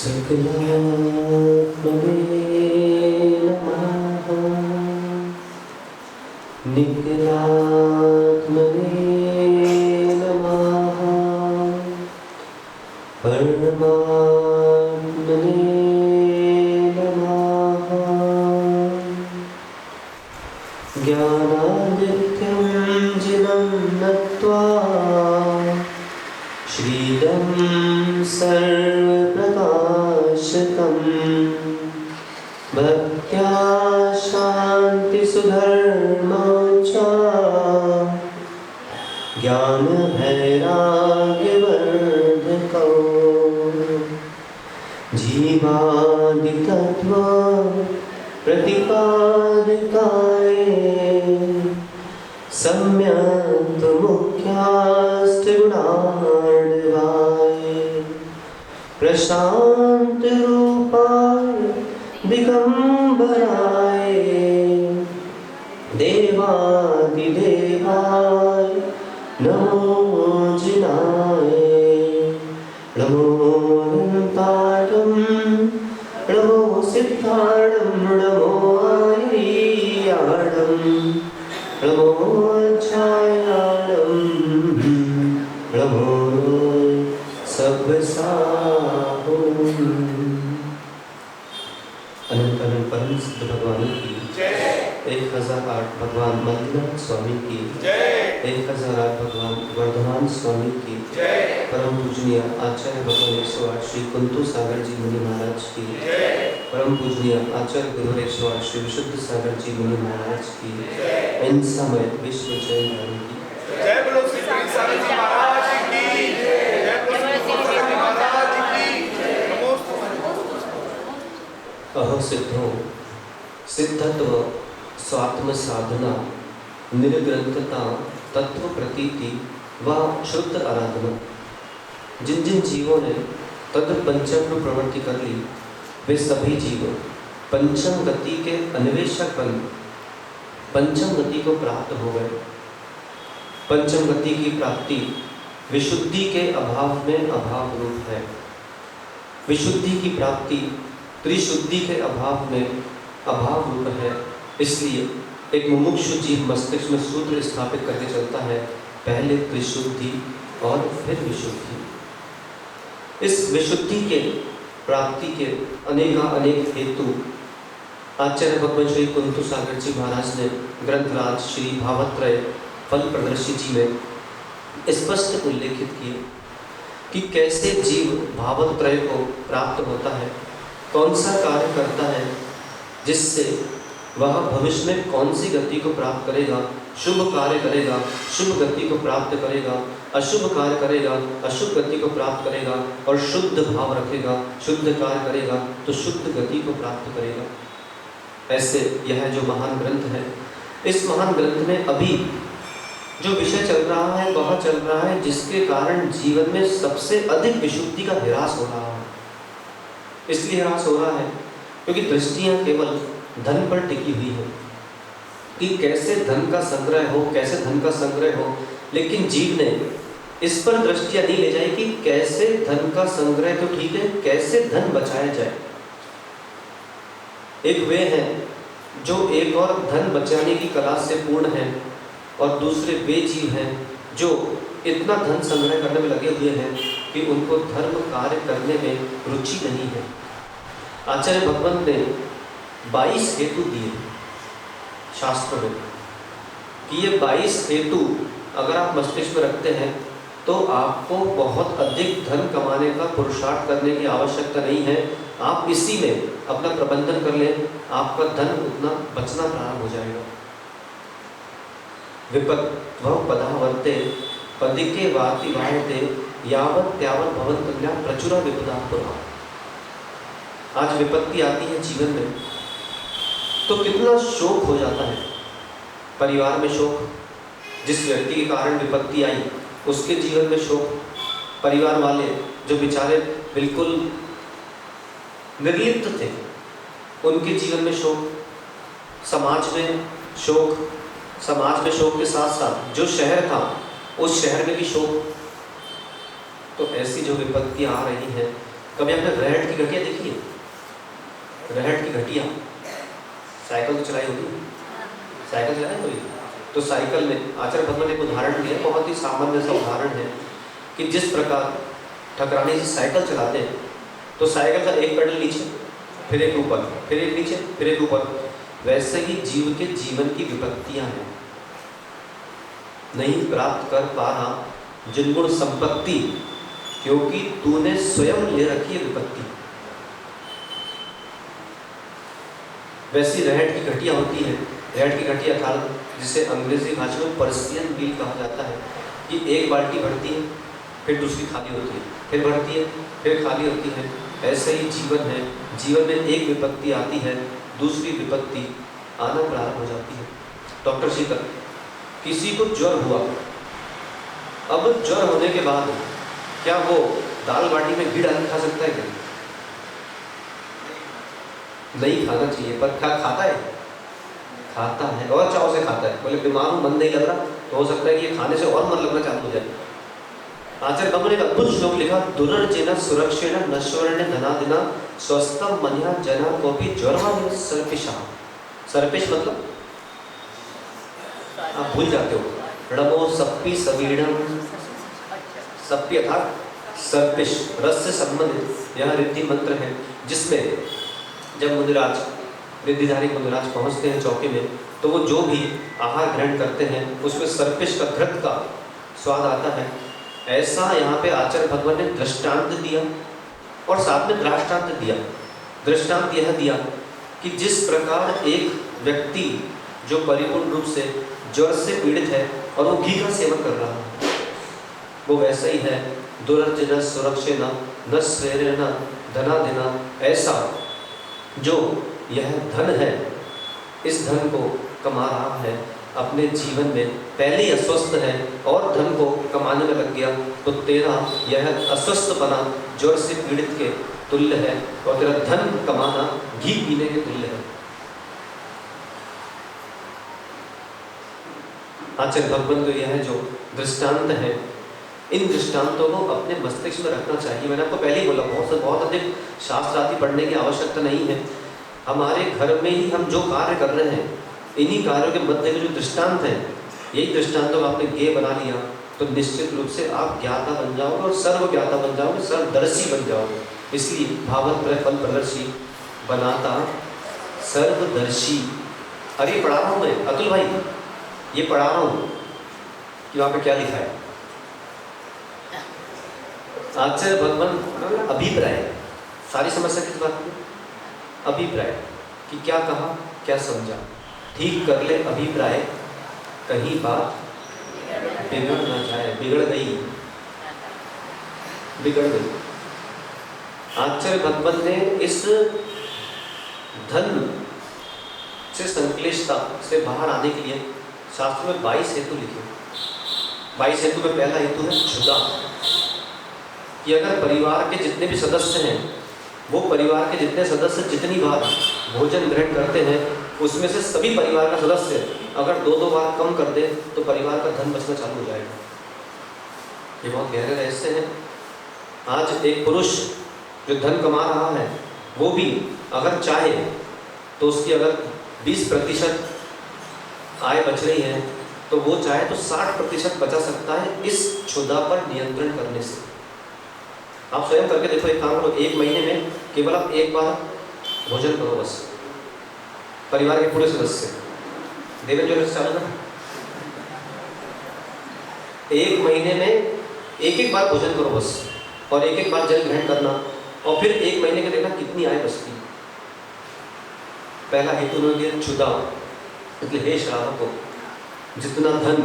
सकलात्मने नमः निखिलात्मने नमः परमात्मने नमः ज्ञानादित्यं जिनं नत्वा श्रीदं सर्वप्रकाशकं भक्त्या शान्तिसुधर्मोऽचा ज्ञानवैराग्यवर्धकौ जीवादितत्त्व प्रतिपादकाय सम्यक् मुख्याष्टगुणार्णवाय प्रशांत रूपाय दिगंबराय देवादिदेवाय नमो जिनाय नमो अनंताटं नमो सिद्धाणं नमो आर्याणं नमो छायाणं नमो सब साहुं। अनंत अनंत परम सिद्ध भगवान की जय। 1008 भगवान मल्लिनाथ स्वामी की जय। 1008 भगवान वर्धमान स्वामी की जय। परम पूजनीय आचार्य भगवान 108 श्री कुंतु सागर जी मुनि महाराज की जय। परम पूजनीय आचार्य गुरु 108 श्री विशुद्ध सागर जी मुनि महाराज की जय। इन समय विश्व जय की जय। बोलो श्री सागर जी महाराज की जय। जय बोलो श्री महाराज की जय। अहो सिद्धो सिद्धत्व स्वात्म साधना निर्ग्रंथता तत्व प्रतीति व शुद्ध आराधना। जिन जिन जीवों ने तद पंचम में प्रवृत्ति कर ली वे सभी जीव पंचम गति के अन्वेषक बन पंचम गति को प्राप्त हो गए। पंचम गति की प्राप्ति विशुद्धि के अभाव में अभाव रूप है। विशुद्धि की प्राप्ति त्रिशुद्धि के अभाव में अभाव रूप है। इसलिए एक मुमुक्षु जीव मस्तिष्क में सूत्र स्थापित करके चलता है, पहले त्रिशुद्धि और फिर विशुद्धि। इस विशुद्धि के प्राप्ति के अनेक हेतु आचार्य भगवान श्री कुंतु सागर जी महाराज ने ग्रंथराज श्री भावत्रय फल प्रदर्शी जी में स्पष्ट उल्लेखित किए कि कैसे जीव भावत्रय को प्राप्त होता है, कौन सा कार्य करता है जिससे वह भविष्य में कौन सी गति को प्राप्त करेगा। शुभ कार्य करेगा, शुभ गति को प्राप्त करेगा, अशुभ कार्य करेगा, अशुभ गति को प्राप्त करेगा, और शुद्ध भाव रखेगा, शुद्ध कार्य करेगा तो शुद्ध गति को प्राप्त करेगा। ऐसे यह जो महान ग्रंथ है, इस महान ग्रंथ में अभी जो विषय चल रहा है वह चल रहा है जिसके कारण जीवन में सबसे अधिक विशुद्धि का ह्रास हो रहा है। इसलिए ह्रास हो रहा है क्योंकि दृष्टियां केवल धन पर टिकी हुई है कि कैसे धन का संग्रह हो, कैसे धन का संग्रह हो, लेकिन जीव ने इस पर दृष्टियां नहीं ले जाए कि कैसे धन का संग्रह तो ठीक है, कैसे धन बचाया जाए। एक वे हैं जो एक और धन बचाने की कला से पूर्ण है, और दूसरे वे जीव हैं जो इतना धन संग्रह करने में लगे हुए हैं कि उनको धर्म कार्य करने में रुचि नहीं है। आचार्य भगवान ने 22 हेतु दिए शास्त्र में कि ये 22 हेतु अगर आप मस्तिष्क में रखते हैं तो आपको बहुत अधिक धन कमाने का पुरुषार्थ करने की आवश्यकता नहीं है। आप इसी में अपना प्रबंधन कर लें, आपका धन उतना बचना प्रारंभ हो जाएगा। विपत्व पदावर्ते पदिके वाति वायते यावत त्यावत भवन कन्या प्रचुरा विपदा पुरा। आज विपत्ति आती है जीवन में तो कितना शोक हो जाता है। परिवार में शोक, जिस व्यक्ति के कारण विपत्ति आई उसके जीवन में शोक, परिवार वाले जो बेचारे बिल्कुल निर्लिप्त थे उनके जीवन में शोक, समाज में शोक, समाज में शोक के साथ साथ जो शहर था उस शहर में भी शोक। तो ऐसी जो विपत्तियां आ रही हैं कभी आपने रहट की घटिया देखी है? रहट की घटिया, साइकिल तो चलाई होगी, साइकिल चलाई कोई? तो साइकिल में आचार्य भगवान ने एक उदाहरण दिया, बहुत ही सामान्य सा उदाहरण है कि जिस प्रकार ठकराने से साइकिल चलाते हैं तो साइकिल का एक पेडल नीचे, फिर एक ऊपर, फिर एक नीचे, फिर एक ऊपर, वैसे ही जीव के जीवन की विपत्तियां हैं। नहीं प्राप्त कर पा रहा जिनगुण संपत्ति, क्योंकि तूने स्वयं ले रखी है विपत्ति। वैसी रहट की घटिया होती है। रहट की घटिया अर्थात जिसे अंग्रेजी भाषा में पर्सियन व्हील कहा जाता है, कि एक बाल्टी भरती है, फिर दूसरी खाली होती है, फिर भरती है, फिर खाली होती है। ऐसे ही जीवन है, जीवन में एक विपत्ति आती है, दूसरी विपत्ति आना प्रारंभ हो जाती है। डॉक्टर शीतल, किसी को ज्वर हुआ, अब ज्वर होने के बाद क्या वो दाल बाटी में घी डाल के खा सकता है क्या? नहीं खाना चाहिए, पर क्या खाता है? खाता है, और चाव से खाता है। बोले बीमार हूँ, मन नहीं लग रहा, तो हो सकता है कि ये खाने से और मन लगना चालू हो जाए। आचार्य भगवान ने एक अद्भुत श्लोक लिखा, दुर्जन सुरक्षेण नश्वरेण धनादिना स्वस्थम मन्या जना कोपि ज्वरवान सर्पिशा। सर्पिश मतलब आप भूल जाते हो, रणमो सप्पी सवीणम, सप्पी अर्थात सर्पिश, रस से संबंधित यह रिद्धि मंत्र है, जिसमें जब मुनिराज, रिद्धिधारी मुनिराज पहुंचते हैं चौके में, तो वो जो भी आहार ग्रहण करते हैं उसमें सर्पिश का घृत का स्वाद आता है। ऐसा यहाँ पे आचार्य भगवान ने दृष्टांत दिया, और साथ में दृष्टांत दिया। दृष्टांत यह दिया कि जिस प्रकार एक व्यक्ति जो परिपूर्ण रूप से ज्वर से पीड़ित है और वो घी का सेवन कर रहा है, वो वैसा ही है। दुर्जन सुरक्षेण न स्वेरेण धनादिना, ऐसा जो यह धन है, इस धन को कमा रहा है अपने जीवन में, पहले ही अस्वस्थ है और धन को कमाने में लग गया, तो तेरा यह अस्वस्थपना ज्वर से पीड़ित के तुल्य है, और तेरा धन कमाना घी पीने के तुल्य है। आचार्य भगवान तो यह है जो दृष्टांत है, इन दृष्टांतों को अपने मस्तिष्क में रखना चाहिए। मैंने आपको पहले ही बोला, बहुत अधिक शास्त्र आदि पढ़ने की आवश्यकता नहीं है। हमारे घर में ही हम जो कार्य कर रहे हैं, इन्हीं कार्यों के मध्य के जो दृष्टांत हैं, यही दृष्टांतों को आपने ज्ञेय बना लिया तो निश्चित रूप से आप ज्ञाता बन जाओगे और सर्व ज्ञाता बन जाओगे, सर्वदर्शी बन जाओगे। इसलिए भावत फल प्रदर्शी बनाता सर्वदर्शी। अरे पढ़ा रहा हूँ मैं अतुल भाई, ये पढ़ा रहा हूँ कि वहाँ पे क्या लिखा है। आचार्य भगवान अभिप्राय, सारी समस्या किस बात की? अभिप्राय कि क्या कहा, क्या समझा, ठीक कर ले अभिप्राय, कहीं बात बिगड़ ना जाए। बिगड़ गई, बिगड़ गई। आचार्य भगवान ने इस धन से संक्लिष्टता से बाहर आने के लिए शास्त्र में 22 हेतु लिखे। 22 हेतु में पहला हेतु है क्षुधा, कि अगर परिवार के जितने भी सदस्य हैं, वो परिवार के जितने सदस्य जितनी बार भोजन ग्रहण करते हैं, उसमें से सभी परिवार का सदस्य अगर 2-2 बार कम कर दे तो परिवार का धन बचना चालू हो जाएगा। ये बहुत गहरे रहस्य है। आज एक पुरुष जो धन कमा रहा है, वो भी अगर चाहे तो उसकी अगर 20% आय बच रही है, तो वो चाहे तो 60% बचा सकता है इस क्षुधा पर नियंत्रण करने से। आप स्वयं करके देखो, एक काम करो, 1 महीने में केवल आप 1 बार भोजन करो बस, परिवार के पूरे सदस्य। देवेंद्र चालू ना, 1 महीने में 1-1 बार भोजन करो बस, और 1-1 बार जल ग्रहण करना, और फिर 1 महीने के देखना कितनी आय बचती। पहला हेतु उन्होंने दिया क्षुधा, इसलिए हे श्रावकों, जितना धन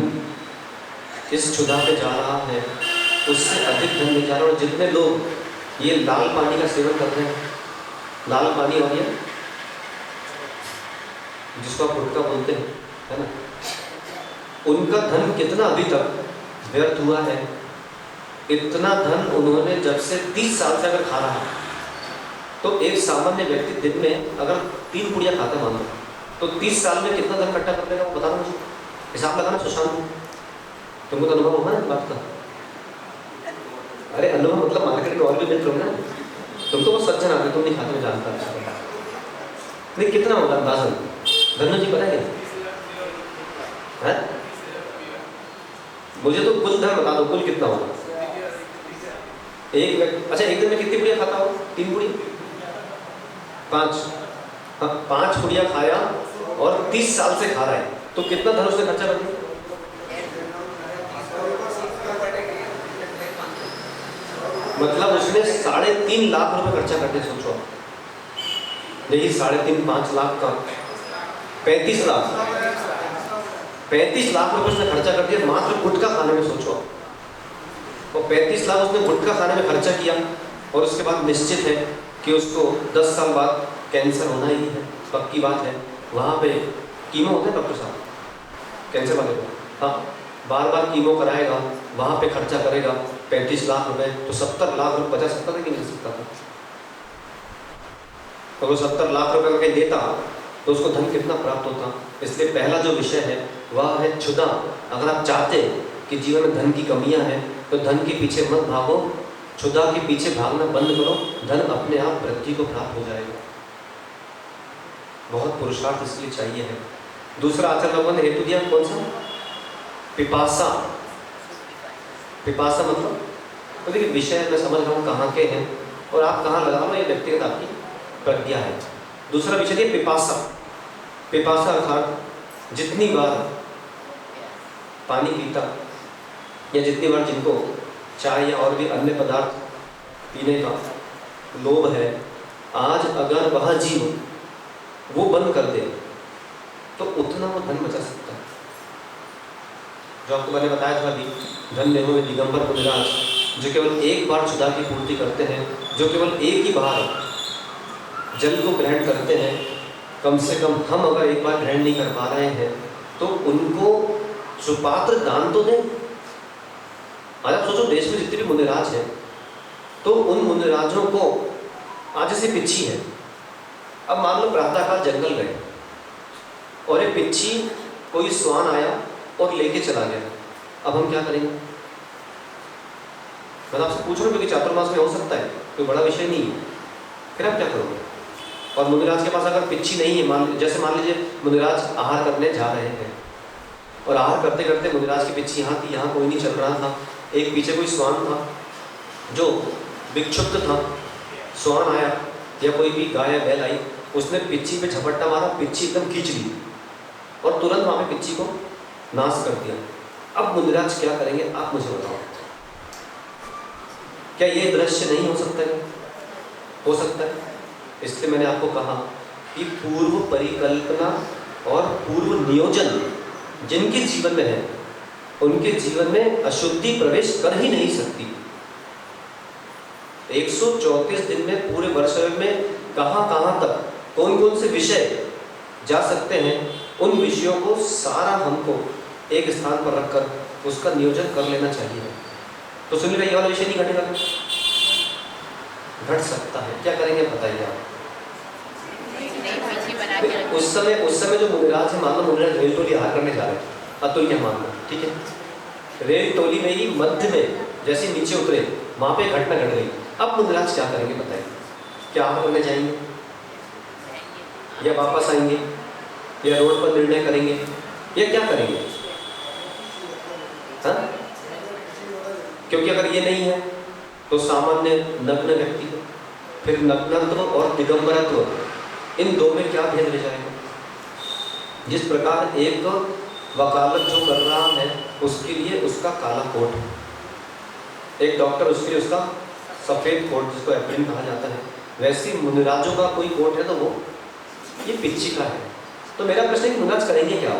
इस क्षुधा पे जा रहा है उससे अधिक धन में जा रहा है। और जितने लोग ये लाल पानी का सेवन करते हैं, लाल पानी और ये जिसको आप गुटखा बोलते हैं, है ना, उनका धन कितना अभी तक व्यर्थ हुआ है। इतना धन उन्होंने जब से 30 साल से अगर खा रहा है, तो एक सामान्य व्यक्ति दिन में अगर 3 पुड़िया खाता मान लो, तो 30 साल में कितना धन इकट्ठा कर लेगा वो बताना मुझे, हिसाब लगाना। सुशांत, तुमको तो अनुभव होगा ना बात का? अरे अनुभव मतलब मार्केट में और भी मिल रहे ना, तुम तो वो सज्जन आदमी, तुम नहीं खाते, मैं जानता हूँ। नहीं कितना होगा अंदाजन? धन्नो जी पता है? मुझे तो कुल धन बता दो, कुल कितना होगा? एक व्यक्ति, अच्छा एक दिन में कितनी पुड़िया खाता हो? 3 पुड़िया? 5? हाँ 5 पुड़िया खाया और 30 साल से खा रहा है, तो कितना धन उसने खर्चा कर दिया? मतलब उसने 3.5 लाख रुपए खर्चा कर दिया। सोचो यही 3.5 5 लाख का 35 लाख 35 लाख रुपए उसने खर्चा कर दिया मात्र गुटखा खाने में। सोचो, और 35 लाख उसने गुटखा खाने में खर्चा किया, और उसके बाद निश्चित है कि उसको 10 साल बाद कैंसर होना ही है, पक्की बात है। वहाँ पे कीमो होता है डॉक्टर साहब, कैंसर वाले को, हाँ बार बार कीमो कराएगा, वहाँ पे खर्चा करेगा 35 लाख रुपए, तो 70 लाख रुपए 50-70 नहीं मिल सकता था। तो वो 70 लाख रुपए करके देता तो उसको धन कितना प्राप्त होता। इसलिए पहला जो विषय है वह है क्षुधा। अगर आप चाहते कि जीवन में धन की कमियां हैं तो धन के पीछे मत भागो, क्षुधा के पीछे भागना बंद करो, धन अपने आप वृद्धि को प्राप्त हो जाएगा। बहुत पुरुषार्थ इसलिए चाहिए है। दूसरा आचार्य लोगों ने हेतु दिया, कौन सा? पिपासा। पिपासा मतलब तो देखिए विषय मैं समझ रहा हूँ कहाँ के हैं और आप कहाँ लगा लो, ये व्यक्तिगत आपकी प्रज्ञा है। दूसरा विषय है पिपासा। पिपासा अर्थात जितनी बार पानी पीता या जितनी बार जिनको चाय या और भी अन्य पदार्थ पीने का लोभ है, आज अगर वह जीव वो बंद कर दे तो उतना वो धन बचा सकता है। जो आपको मैंने बताया था अभी, धन्य हुए दिगंबर मुनिराज जो केवल एक बार क्षुधा की पूर्ति करते हैं, जो केवल एक ही बार जल को ग्रहण करते हैं। कम से कम हम अगर एक बार ग्रहण नहीं कर पा रहे हैं तो उनको सुपात्र दान तो दें। आज आप सोचो देश में जितने भी मुनिराज हैं तो उन मुनिराजों को आज से पिच्छी है। अब मान लो प्रातःकाल जंगल गए और एक पिच्छी कोई स्वान आया और लेके चला गया, अब हम क्या करेंगे? मैं आपसे पूछ रहा हूँ क्योंकि चातुर्मास में हो सकता है, कोई बड़ा विषय नहीं है, फिर आप क्या करोगे? और मुनिराज के पास अगर पिच्छी नहीं है, जैसे मान लीजिए मुनिराज आहार करने जा रहे हैं और आहार करते करते मुनिराज की पिच्छी यहाँ थी, यहाँ कोई नहीं चल रहा था, एक पीछे कोई स्वान था जो विक्षुब्ध था, स्वान आया या कोई भी गाय या बैल आई, उसने पिच्छी पे झपट्टा मारा, पिच्छी एकदम खींच ली और तुरंत वहाँ पे पिच्छी को नाश कर दिया। अब मुनिराज क्या करेंगे आप मुझे बताओ? क्या ये दृश्य नहीं हो सकता है? हो सकता है। इसलिए मैंने आपको कहा कि पूर्व परिकल्पना और पूर्व नियोजन जिनके जीवन में है उनके जीवन में अशुद्धि प्रवेश कर ही नहीं सकती। 134 दिन में पूरे वर्ष में कहाँ तक कौन कौन से विषय जा सकते हैं, उन विषयों को सारा हमको एक स्थान पर रखकर उसका नियोजन कर लेना चाहिए। तो सुनिए, ये वाला विषय नहीं घटेगा? घट सकता है। क्या करेंगे बताइए आप? उस समय जो मुनिराज है, मान लो मुनिराज रेल टोली आहार करने जा रहे हैं, अतुल क्या मानना, ठीक है, रेल टोली में ही मध्य में जैसे नीचे उतरे वहां पे घटना घट गई। अब मुनिराज क्या करेंगे बताइए? क्या आहार करने जाएंगे या वापस आएंगे या रोड पर निर्णय करेंगे या क्या करेंगे? हाँ? क्योंकि अगर ये नहीं है तो सामान्य नग्न व्यक्ति को फिर नग्नत्व और दिगंबरत्व इन दो में क्या भेद रह जाएगा? जिस प्रकार एक वकालत जो कर रहा है उसके लिए उसका काला कोट, एक डॉक्टर उसके लिए उसका सफ़ेद कोट जिसको एप्रिन कहा जाता है, वैसे मुनिराजों का कोई कोट है तो वो ये पिच्छी का है। तो मेरा प्रश्न है कि मुनिराज करेंगे क्या?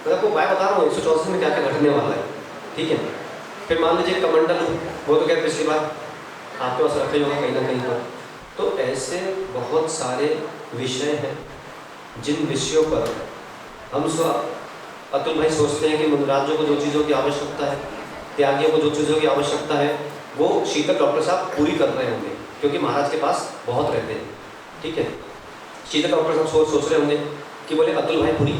मैं आपको उपाय बता रहा हूँ 164 में क्या क्या घटने वाला है, ठीक है। फिर मान लीजिए कमंडल, वो तो क्या पिछली बार आपके पास रखे होगा कहीं ना कहीं। तो ऐसे बहुत सारे विषय हैं जिन विषयों पर हम अतुल भाई सोचते हैं कि मुनिराजों को जो चीज़ों की आवश्यकता है, त्यागियों को जो चीज़ों की आवश्यकता है, वो शीतल डॉक्टर साहब पूरी कर रहे होंगे क्योंकि महाराज के पास बहुत रहते हैं, ठीक है। शीतल डॉक्टर साहब सोच रहे होंगे कि बोले अतुल भाई पूरी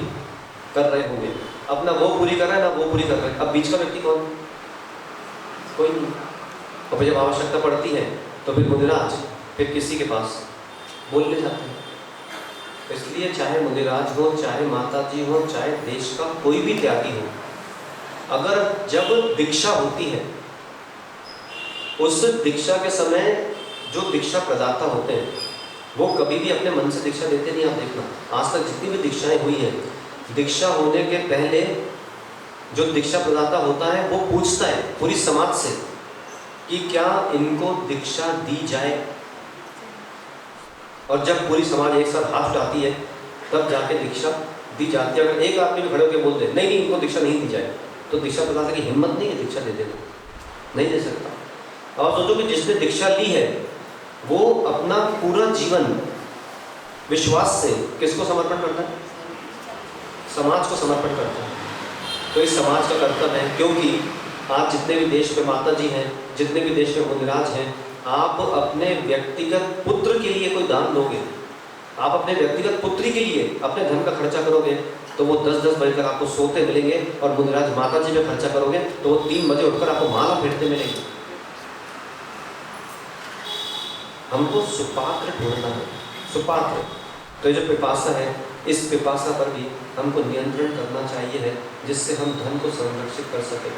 कर रहे होंगे, अपना वो पूरी कर रहा है ना वो पूरी कर रहा है। अब बीच का व्यक्ति कौन? कोई नहीं। और फिर जब आवश्यकता पड़ती है तो फिर मुनिराज फिर किसी के पास बोलने जाते हैं। इसलिए चाहे मुनिराज हो, चाहे माता जी हो, चाहे देश का कोई भी त्यागी हो, अगर जब दीक्षा होती है उस दीक्षा के समय जो दीक्षा प्रदाता होते हैं वो कभी भी अपने मन से दीक्षा देते नहीं। आप देखना आज तक जितनी भी दीक्षाएं हुई हैं, दीक्षा होने के पहले जो दीक्षा प्रदाता होता है वो पूछता है पूरी समाज से कि क्या इनको दीक्षा दी जाए, और जब पूरी समाज एक साथ हाथ उठाती है तब जाके दीक्षा दी जाती है। अगर एक आदमी भी खड़े होकर बोल दे नहीं नहीं इनको दीक्षा नहीं दी जाए, तो दीक्षा प्रदाता की हिम्मत नहीं है दीक्षा दे देना, नहीं दे सकता। और सोचो कि जिसने दीक्षा ली है वो अपना पूरा जीवन विश्वास से किसको समर्पण करता है? समाज को समर्पण करता है। तो इस समाज का कर्तव्य है, क्योंकि आज जितने भी देश में माता जी हैं, जितने भी देश में मुनिराज हैं, आप अपने व्यक्तिगत पुत्र के लिए कोई दान दोगे, आप अपने व्यक्तिगत पुत्री के लिए अपने धन का खर्चा करोगे तो वो 10-10 बजे तक आपको सोते मिलेंगे, और मुनिराज माता जी पे खर्चा करोगे तो वो 3 बजे उठकर आपको माला फेरते मिलेंगे। हमको सुपात्र ढूंढना है, सुपात्र। तो ये जो पिपासा है, इस पिपासा पर भी हमको नियंत्रण करना चाहिए है, जिससे हम धन को संरक्षित कर सकें।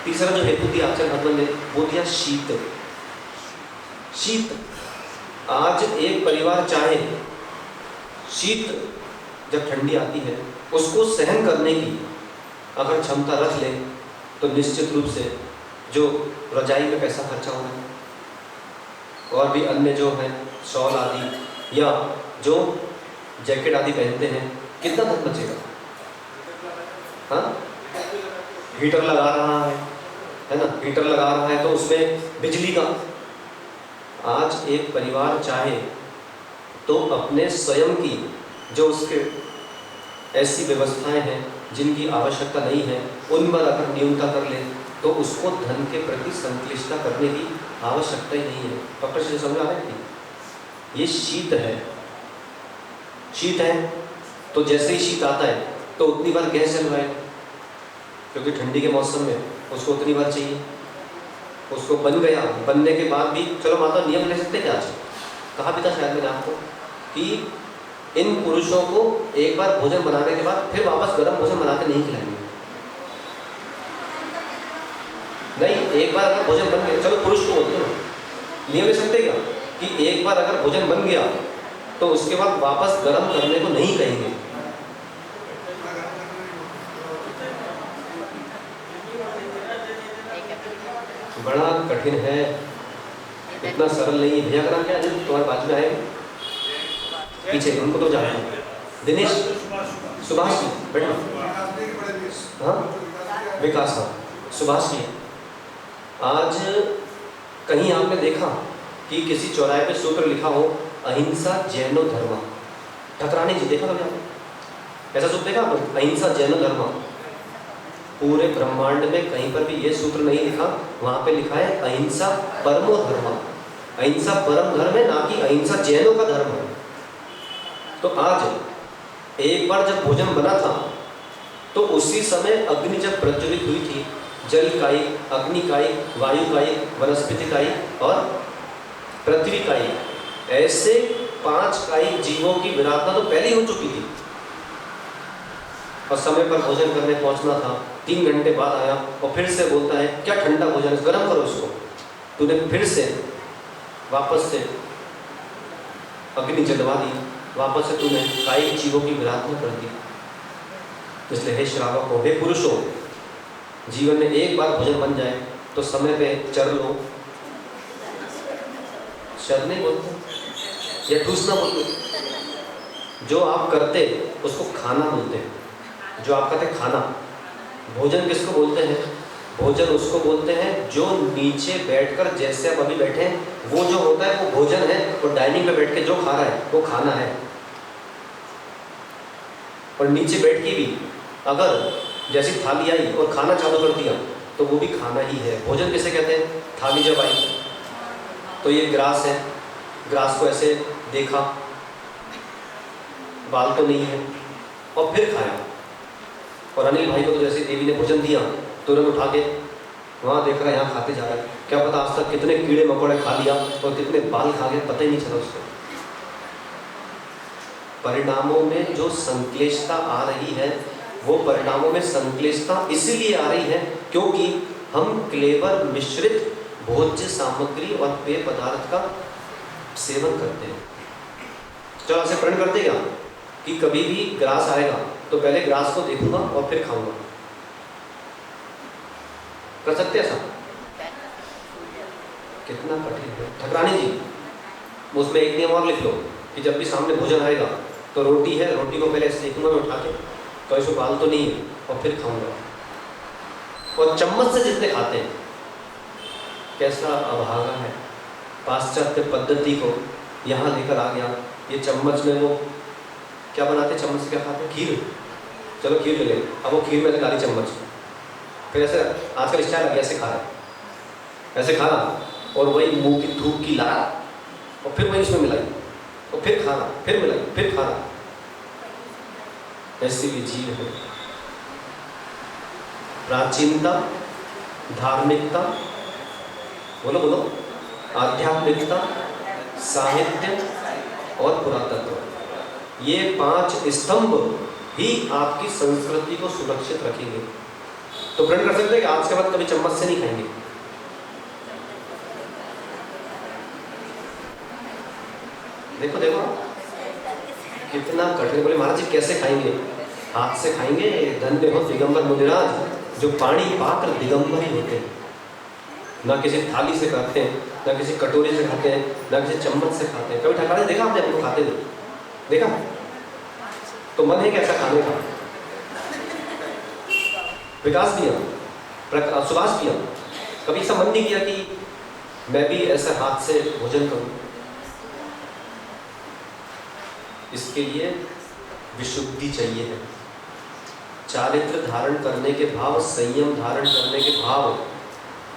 तीसरा जो हेतु दिया आचार्य भगवान ने वो दिया शीत। शीत, आज एक परिवार चाहे शीत जब ठंडी आती है उसको सहन करने की अगर क्षमता रख ले तो निश्चित रूप से जो रजाई में पैसा खर्चा हो रहा है और भी अन्य जो है शॉल आदि या जो जैकेट आदि पहनते हैं, कितना धन बचेगा? हाँ, हीटर लगा रहा है ना, हीटर लगा रहा है तो उसमें बिजली का। आज एक परिवार चाहे तो अपने स्वयं की जो उसके ऐसी व्यवस्थाएं हैं जिनकी आवश्यकता नहीं है उन पर अगर न्यूनता कर ले तो उसको धन के प्रति संक्लिष्टता करने की आवश्यकता ही नहीं है। डॉक्टर से समझ आ रहा है कि ये शीत है, शीत है तो जैसे ही शीत आता है तो उतनी बार गैस जलवाए, क्योंकि ठंडी के मौसम में उसको उतनी बार चाहिए। उसको बन गया, बनने के बाद भी चलो माता नियम ले सकते क्या? आज कहा भी था शायद मैंने आपको कि इन पुरुषों को एक बार भोजन बनाने के बाद फिर वापस गर्म भोजन बना के नहीं खिलाएंगे। नहीं, एक बार अगर भोजन बन गया, चलो पुरुष को बोलते हो, नियम ले सकते क्या कि एक बार अगर भोजन बन गया तो उसके बाद वापस गर्म करने को नहीं कहेंगे। बड़ा कठिन है, इतना सरल नहीं है। भैया का नाम क्या है? तुम्हारे बाजू में आएंगे पीछे, उनको तो जानते हैं। दिनेश, सुभाष जी, बैठो। हाँ, विकास, हाँ, सुभाष जी। आज कहीं आपने देखा कि किसी चौराहे पे सूत्र लिखा हो अहिंसा जैनो धर्म? ठकरानी जी देखा कभी आपने ऐसा सूत्र देखा आपने? अहिंसा जैनो धर्म। पूरे ब्रह्मांड में कहीं पर भी ये सूत्र नहीं लिखा, वहां पे लिखा है अहिंसा परमो धर्म। अहिंसा परम धर्म है, ना कि अहिंसा जैनों का धर्म है। तो आज एक बार जब भोजन बना था तो उसी समय अग्नि जब प्रज्वलित हुई थी, जल काई, अग्नि काई, वायु काई, वनस्पति काई और पृथ्वी काई, ऐसे 5 काई जीवों की विराधना तो पहले ही हो चुकी थी। और समय पर भोजन करने पहुंचना था, 3 घंटे बाद आया और फिर से बोलता है क्या ठंडा भोजन, गर्म करो इसको। तूने फिर से वापस से अग्नि जलवा दी, वापस से तूने काई जीवों की विराधना कर दी। इसलिए हे श्रावकों, हे पुरुषों, जीवन में एक बार भोजन बन जाए तो समय पे चर लो। शर नहीं बोलते या ठूसना बोलते, जो आप करते उसको खाना बोलते हैं। जो आप कहते खाना, भोजन किसको बोलते हैं? भोजन उसको बोलते हैं जो नीचे बैठकर, जैसे आप अभी बैठे हैं, वो जो होता है वो भोजन है। और डाइनिंग पे बैठ के जो खा रहा है वो खाना है। और नीचे बैठ के भी अगर जैसी थाली आई और खाना चालू कर दिया तो वो भी खाना ही है। भोजन किसे कहते हैं? थाली जब आई तो ये ग्रास है, ग्रास को ऐसे देखा, बाल तो नहीं है, और फिर खाया, और अनिल भाई को तो जैसे देवी ने भोजन दिया तुरंत उठा के वहाँ देख रहा है, यहाँ खाते जा रहा है। क्या पता आज तक कितने कीड़े मकोड़े खा लिया और कितने बाल खा गए, पता ही नहीं चला उसको। परिणामों में जो संक्लिष्टता आ रही है, वो परिणामों में संक्लिष्टता इसलिए आ रही है क्योंकि हम क्लेवर मिश्रित भोज्य सामग्री और पेय पदार्थ का सेवन करते हैं। चलो ऐसे प्रण करते क्या कि कभी भी ग्रास आएगा तो पहले ग्रास को देखूंगा और फिर खाऊंगा। कर सकते हैं ऐसा? कितना कठिन है। ठकरानी जी, उसमें एक नियम और लिख लो कि जब भी सामने भोजन आएगा तो रोटी है, रोटी को पहले ऐसे देखूंगा मैं उठा के, तो इसको बाल तो नहीं है, और फिर खाऊंगा। और चम्मच से जितने खाते हैं, कैसा अभागा है, पाश्चात्य पद्धति को यहाँ लेकर आ गया। ये चम्मच में वो क्या बनाते, चम्मच से क्या खाते, खीर। चलो खीर ले लें, अब वो खीर में से डाली चम्मच, फिर ऐसे आजकल स्टाइल आ गया, ऐसे खा रहा, ऐसे खा रहा, और वही मुंह की थूक की ला, और फिर वही इसमें मिलाई, और फिर खा रहा, फिर मिलाई, फिर खा रहा। ऐसी भी जीव है। प्राचीनता, धार्मिकता, बोलो बोलो, आध्यात्मिकता, साहित्य और पुरातत्व, ये 5 स्तंभ ही आपकी संस्कृति को सुरक्षित रखेंगे। तो प्रण कर सकते हैं कि आज के बाद कभी चम्मच से नहीं खाएंगे। देखो देखो कितना कठिन। बोले महाराज जी कैसे खाएंगे? हाथ से खाएंगे। धन्य हो दिगंबर मुनिराज जो पानी पाकर दिगंबर ही होते हैं। ना किसी थाली से खाते हैं, ना किसी कटोरी से खाते हैं, ना किसी चम्मच से खाते हैं। कभी ठकाने देखा आपने हमको खाते हुए? देखा? तो मन है कैसा खाने का? विकास किया, सुभाष किया, कभी ऐसा मन नहीं किया कि मैं भी ऐसा हाथ से भोजन करूं? इसके लिए विशुद्धि चाहिए है। चारित्र धारण करने के भाव, संयम धारण करने के भाव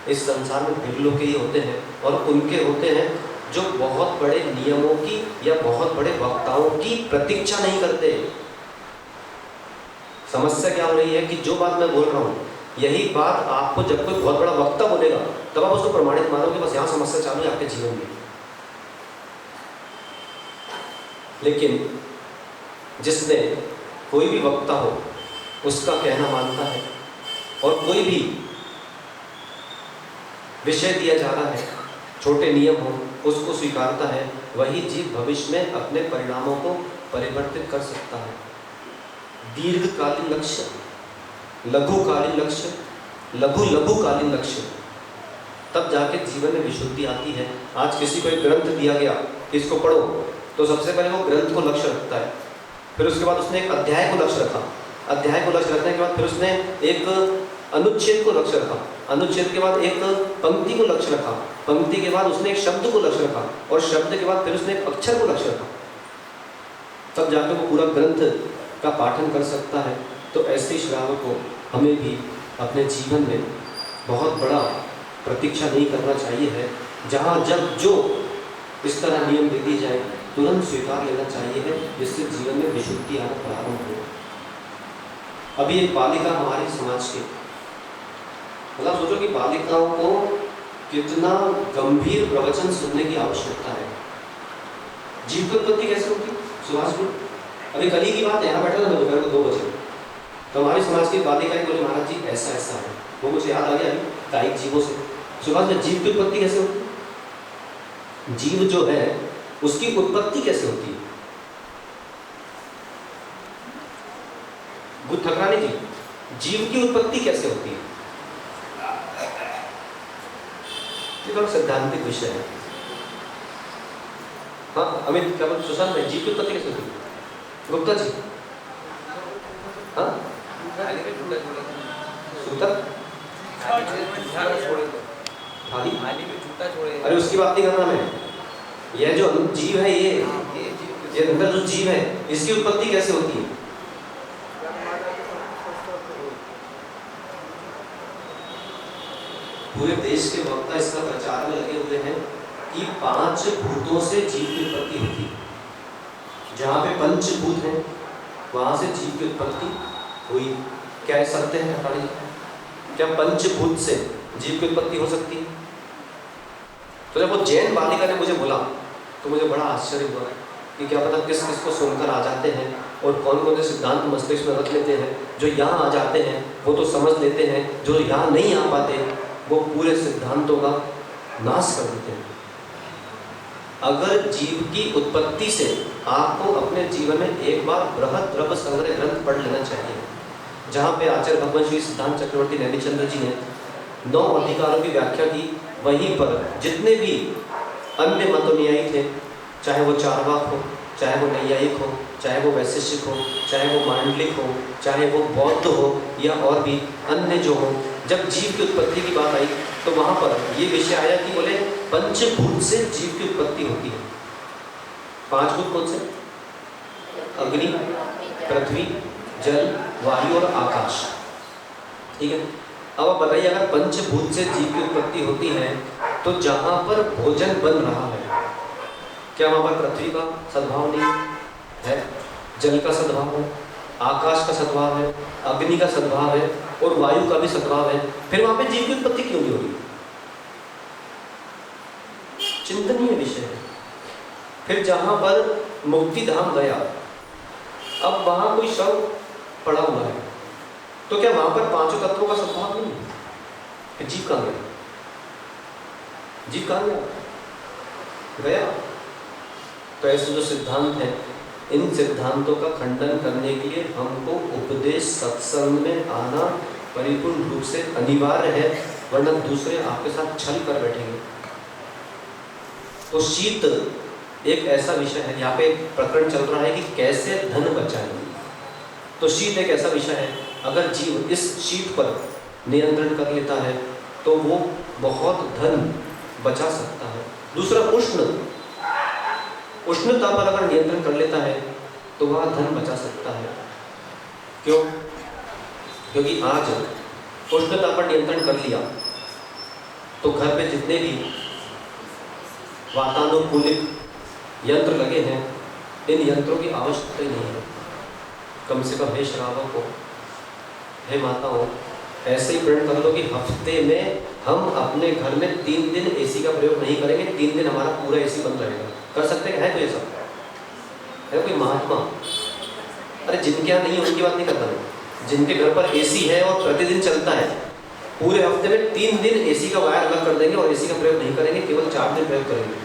इस संसार में बिरलों के ही होते हैं, और उनके होते हैं जो बहुत बड़े नियमों की या बहुत बड़े वक्ताओं की प्रतीक्षा नहीं करते। समस्या क्या हो रही है कि जो बात मैं बोल रहा हूँ, यही बात आपको जब कोई बहुत बड़ा वक्ता बोलेगा तब आप उसको प्रमाणित मानोगे। बस यहाँ समस्या चालू है आपके जीवन में। लेकिन जिसने कोई भी वक्ता हो उसका कहना मानता है, और कोई भी विषय दिया जा रहा है, छोटे नियम हो, उसको स्वीकारता है, वही जीव भविष्य में अपने परिणामों को परिवर्तित कर सकता है। दीर्घकालीन लक्ष्य, लघुकालीन लक्ष्य, लघुकालीन लक्ष्य, तब जाके जीवन में विशुद्धि आती है। आज किसी को एक ग्रंथ दिया गया, इसको पढ़ो, तो सबसे पहले वो ग्रंथ को लक्ष्य रखता है, फिर उसके बाद उसने एक अध्याय को लक्ष्य रखा, अध्याय को लक्ष्य रखने के बाद फिर उसने एक अनुच्छेद को लक्ष्य रखा, अनुच्छेद के बाद एक पंक्ति को लक्ष्य रखा, पंक्ति के बाद उसने एक शब्द को लक्ष्य रखा, और शब्द के बाद फिर उसने एक अक्षर को लक्ष्य रखा, तब जाकर वो पूरा ग्रंथ का पाठन कर सकता है। तो ऐसे श्रावक को हमें भी अपने जीवन में बहुत बड़ा प्रतीक्षा नहीं करना चाहिए है। जहाँ जब जो इस तरह नियम दे दिए जाए तुरंत स्वीकार लेना चाहिए है, जिससे जीवन में विशुद्धि आना प्रारंभ हो। अभी एक बालिका हमारे समाज के, मतलब सोचो कि बालिकाओं को कितना गंभीर प्रवचन सुनने की आवश्यकता है। जीव की उत्पत्ति कैसे होती? सुभाष जी, अभी कल ही की बात है, यहाँ बैठा था मैं दोपहर को 2 बजे, तो हमारी समाज की बालिकाएं बोले महाराज जी ऐसा ऐसा है। वो मुझे याद आ गया कायिक जीवों से। सुभाष में जीव की उत्पत्ति कैसे होती? जीव जो है उसकी उत्पत्ति कैसे होती है? बुद्ध ठकरानी जी, जीव की उत्पत्ति कैसे होती है? ये बहुत सैद्धांतिक विषय है। हाँ अमित, क्या बोलते? सुशांत भाई, जीव की उत्पत्ति कैसे होती है? गुप्ता जी, हाँ सूतक थाली, अरे उसकी बात नहीं करना मैं। यह जो जीव है, ये अंदर जो जीव है, इसकी उत्पत्ति कैसे होती है? पूरे देश के वक्ता इसका प्रचार में लगे हुए हैं कि 5 भूतों से जीव की उत्पत्ति होती है। जहाँ पे पंचभूत हैं वहाँ से जीव की उत्पत्ति हुई। क्या ये सत्य है ठाकुर जी? क्या पंचभूत से जीव की उत्पत्ति हो सकती है? तो जब वो जैन बालिका ने मुझे बोला तो मुझे बड़ा आश्चर्य हुआ कि क्या पता किस किस को सुनकर आ जाते हैं और कौन कौन से सिद्धांत मस्तिष्क में रख लेते हैं। जो यहाँ आ जाते हैं वो तो समझ लेते हैं, जो यहाँ नहीं आ पाते वो पूरे सिद्धांतों का नाश कर देते हैं। अगर जीव की उत्पत्ति से आपको अपने जीवन में एक बार बृहद द्रव्य संग्रह ग्रंथ पढ़ लेना चाहिए, जहाँ पे आचार्य भगवान श्री सिद्धांत चक्रवर्ती नैमिचंद्र जी ने 9 अधिकारों की व्याख्या की। वहीं पर जितने भी अन्य मतनुयायी थे, चाहे वो चारवाक हो, चाहे वो नैयायिक हो, चाहे वो वैशेषिक हो, चाहे वो मांडलिक हो, चाहे वो बौद्ध हो या और भी अन्य जो हो, जब जीव की उत्पत्ति की बात आई तो वहाँ पर ये विषय आया कि बोले पंचभूत से जीव की उत्पत्ति होती है। 5 भूत कौन से? अग्नि, पृथ्वी, जल, वायु और आकाश। ठीक है, अब आप बताइए अगर पंचभूत से जीव की उत्पत्ति होती है तो जहाँ पर भोजन बन रहा है, क्या वहाँ पर पृथ्वी का सद्भाव नहीं है? जल का सद्भाव है, आकाश का सद्भाव है, अग्नि का सद्भाव है और वायु का भी सद्भाव है। फिर वहाँ पे जीव की उत्पत्ति क्यों नहीं होगी? चिंतनीय विषय है। फिर जहाँ पर मुक्ति धाम गया, अब वहाँ कोई शव पड़ा हुआ है, तो क्या वहाँ पर 5 तत्वों का सद्भाव नहीं है? फिर जीव कहाँ गया? जीव कहाँ गया? तो ऐसे जो सिद्धांत हैं, इन सिद्धांतों का खंडन करने के लिए हमको उपदेश सत्संग में आना परिपूर्ण रूप से अनिवार्य है, वरना दूसरे आपके साथ छल कर बैठेंगे। तो शीत एक ऐसा विषय है, यहाँ पे प्रकरण चल रहा है कि कैसे धन बचाएंगे। तो शीत एक ऐसा विषय है, अगर जीव इस शीत पर नियंत्रण कर लेता है तो वो बहुत धन बचा सकता है। दूसरा उष्णता पर अगर नियंत्रण कर लेता है तो वह धन बचा सकता है। क्यों? क्योंकि आज उष्णता पर नियंत्रण कर लिया तो घर पे जितने भी वातानुकूलित यंत्र लगे हैं, इन यंत्रों की आवश्यकता ही नहीं है। कम से कम हे श्रावकों, हे माताओं, ऐसे ही प्रण कर लो कि हफ्ते में हम अपने घर में 3 दिन एसी का प्रयोग नहीं करेंगे, 3 दिन हमारा पूरा एसी बंद रहेगा। कर सकते हैं? है कोई ऐसा? है कोई महात्मा? अरे जिनके यहाँ नहीं है उनकी बात नहीं करता मैं, जिनके घर पर एसी है और प्रतिदिन चलता है, पूरे हफ्ते में 3 दिन एसी का वायर अलग कर देंगे और एसी का प्रयोग नहीं करेंगे, केवल 4 दिन प्रयोग करेंगे।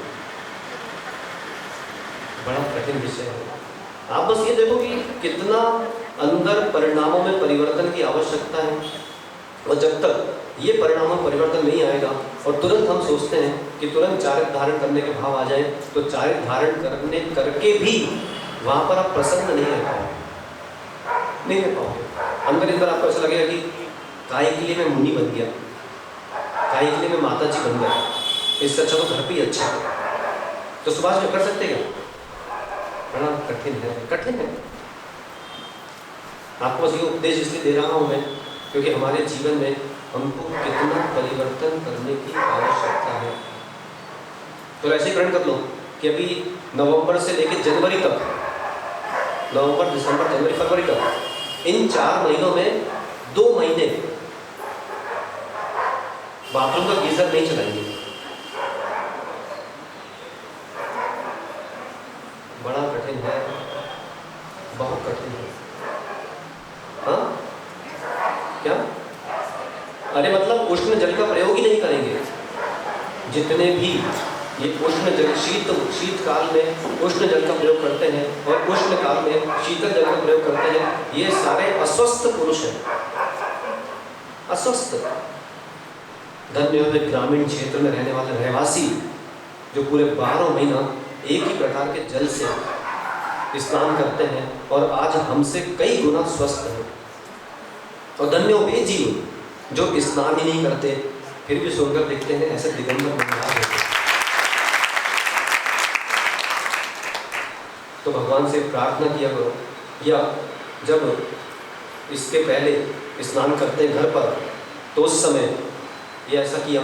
बड़ा कठिन विषय है। आप बस ये देखो कि कितना अंदर परिणामों में परिवर्तन की आवश्यकता है, और जब तक ये परिणामों में परिवर्तन नहीं आएगा और तुरंत हम सोचते हैं कि तुरंत चारित्र धारण करने के भाव आ जाए, तो चारित्र धारण करने करके भी वहाँ पर आप प्रसन्न नहीं रह पाओगे। अंदर आपको ऐसा लगेगा कि काय के लिए मैं मुनि बन गया, काय के लिए मैं माता जी बन गया, इससे अच्छा तो घर पे ही अच्छा है। तो सुभाष में कर सकते क्या? बड़ा कठिन है, कठिन है। आपको बस ये उपदेश इसलिए दे रहा हूँ मैं क्योंकि हमारे जीवन में हमको कितना परिवर्तन करने की आवश्यकता है। तो ऐसे ग्रहण कर लो कि अभी नवंबर से लेकर जनवरी तक, नवंबर, दिसंबर, जनवरी, फरवरी तक, इन 4 महीनों में 2 महीने बाथरूम का गीजर नहीं चलाएंगे। बड़ा कठिन है, बहुत कठिन है। हाँ क्या? अरे मतलब उष्ण जल का प्रयोग ही नहीं करेंगे। जितने भी ये उष्ण जल, शीत काल में उष्ण जल का प्रयोग करते हैं और उष्ण काल में शीतल जल का प्रयोग करते हैं, ये सारे अस्वस्थ पुरुष हैं, अस्वस्थ। धन्य हो ग्रामीण क्षेत्र में रहने वाले रहवासी जो पूरे 12 महीना एक ही प्रकार के जल से स्नान करते हैं और आज हमसे कई गुना स्वस्थ हैं। और धन्य वे जीव जो स्नान ही नहीं करते फिर भी सुंदर दिखते हैं, ऐसे दिगंबर मनोहर होते हैं। तो भगवान से प्रार्थना किया करो, या जब इसके पहले स्नान करते हैं घर पर तो उस समय ये ऐसा किया।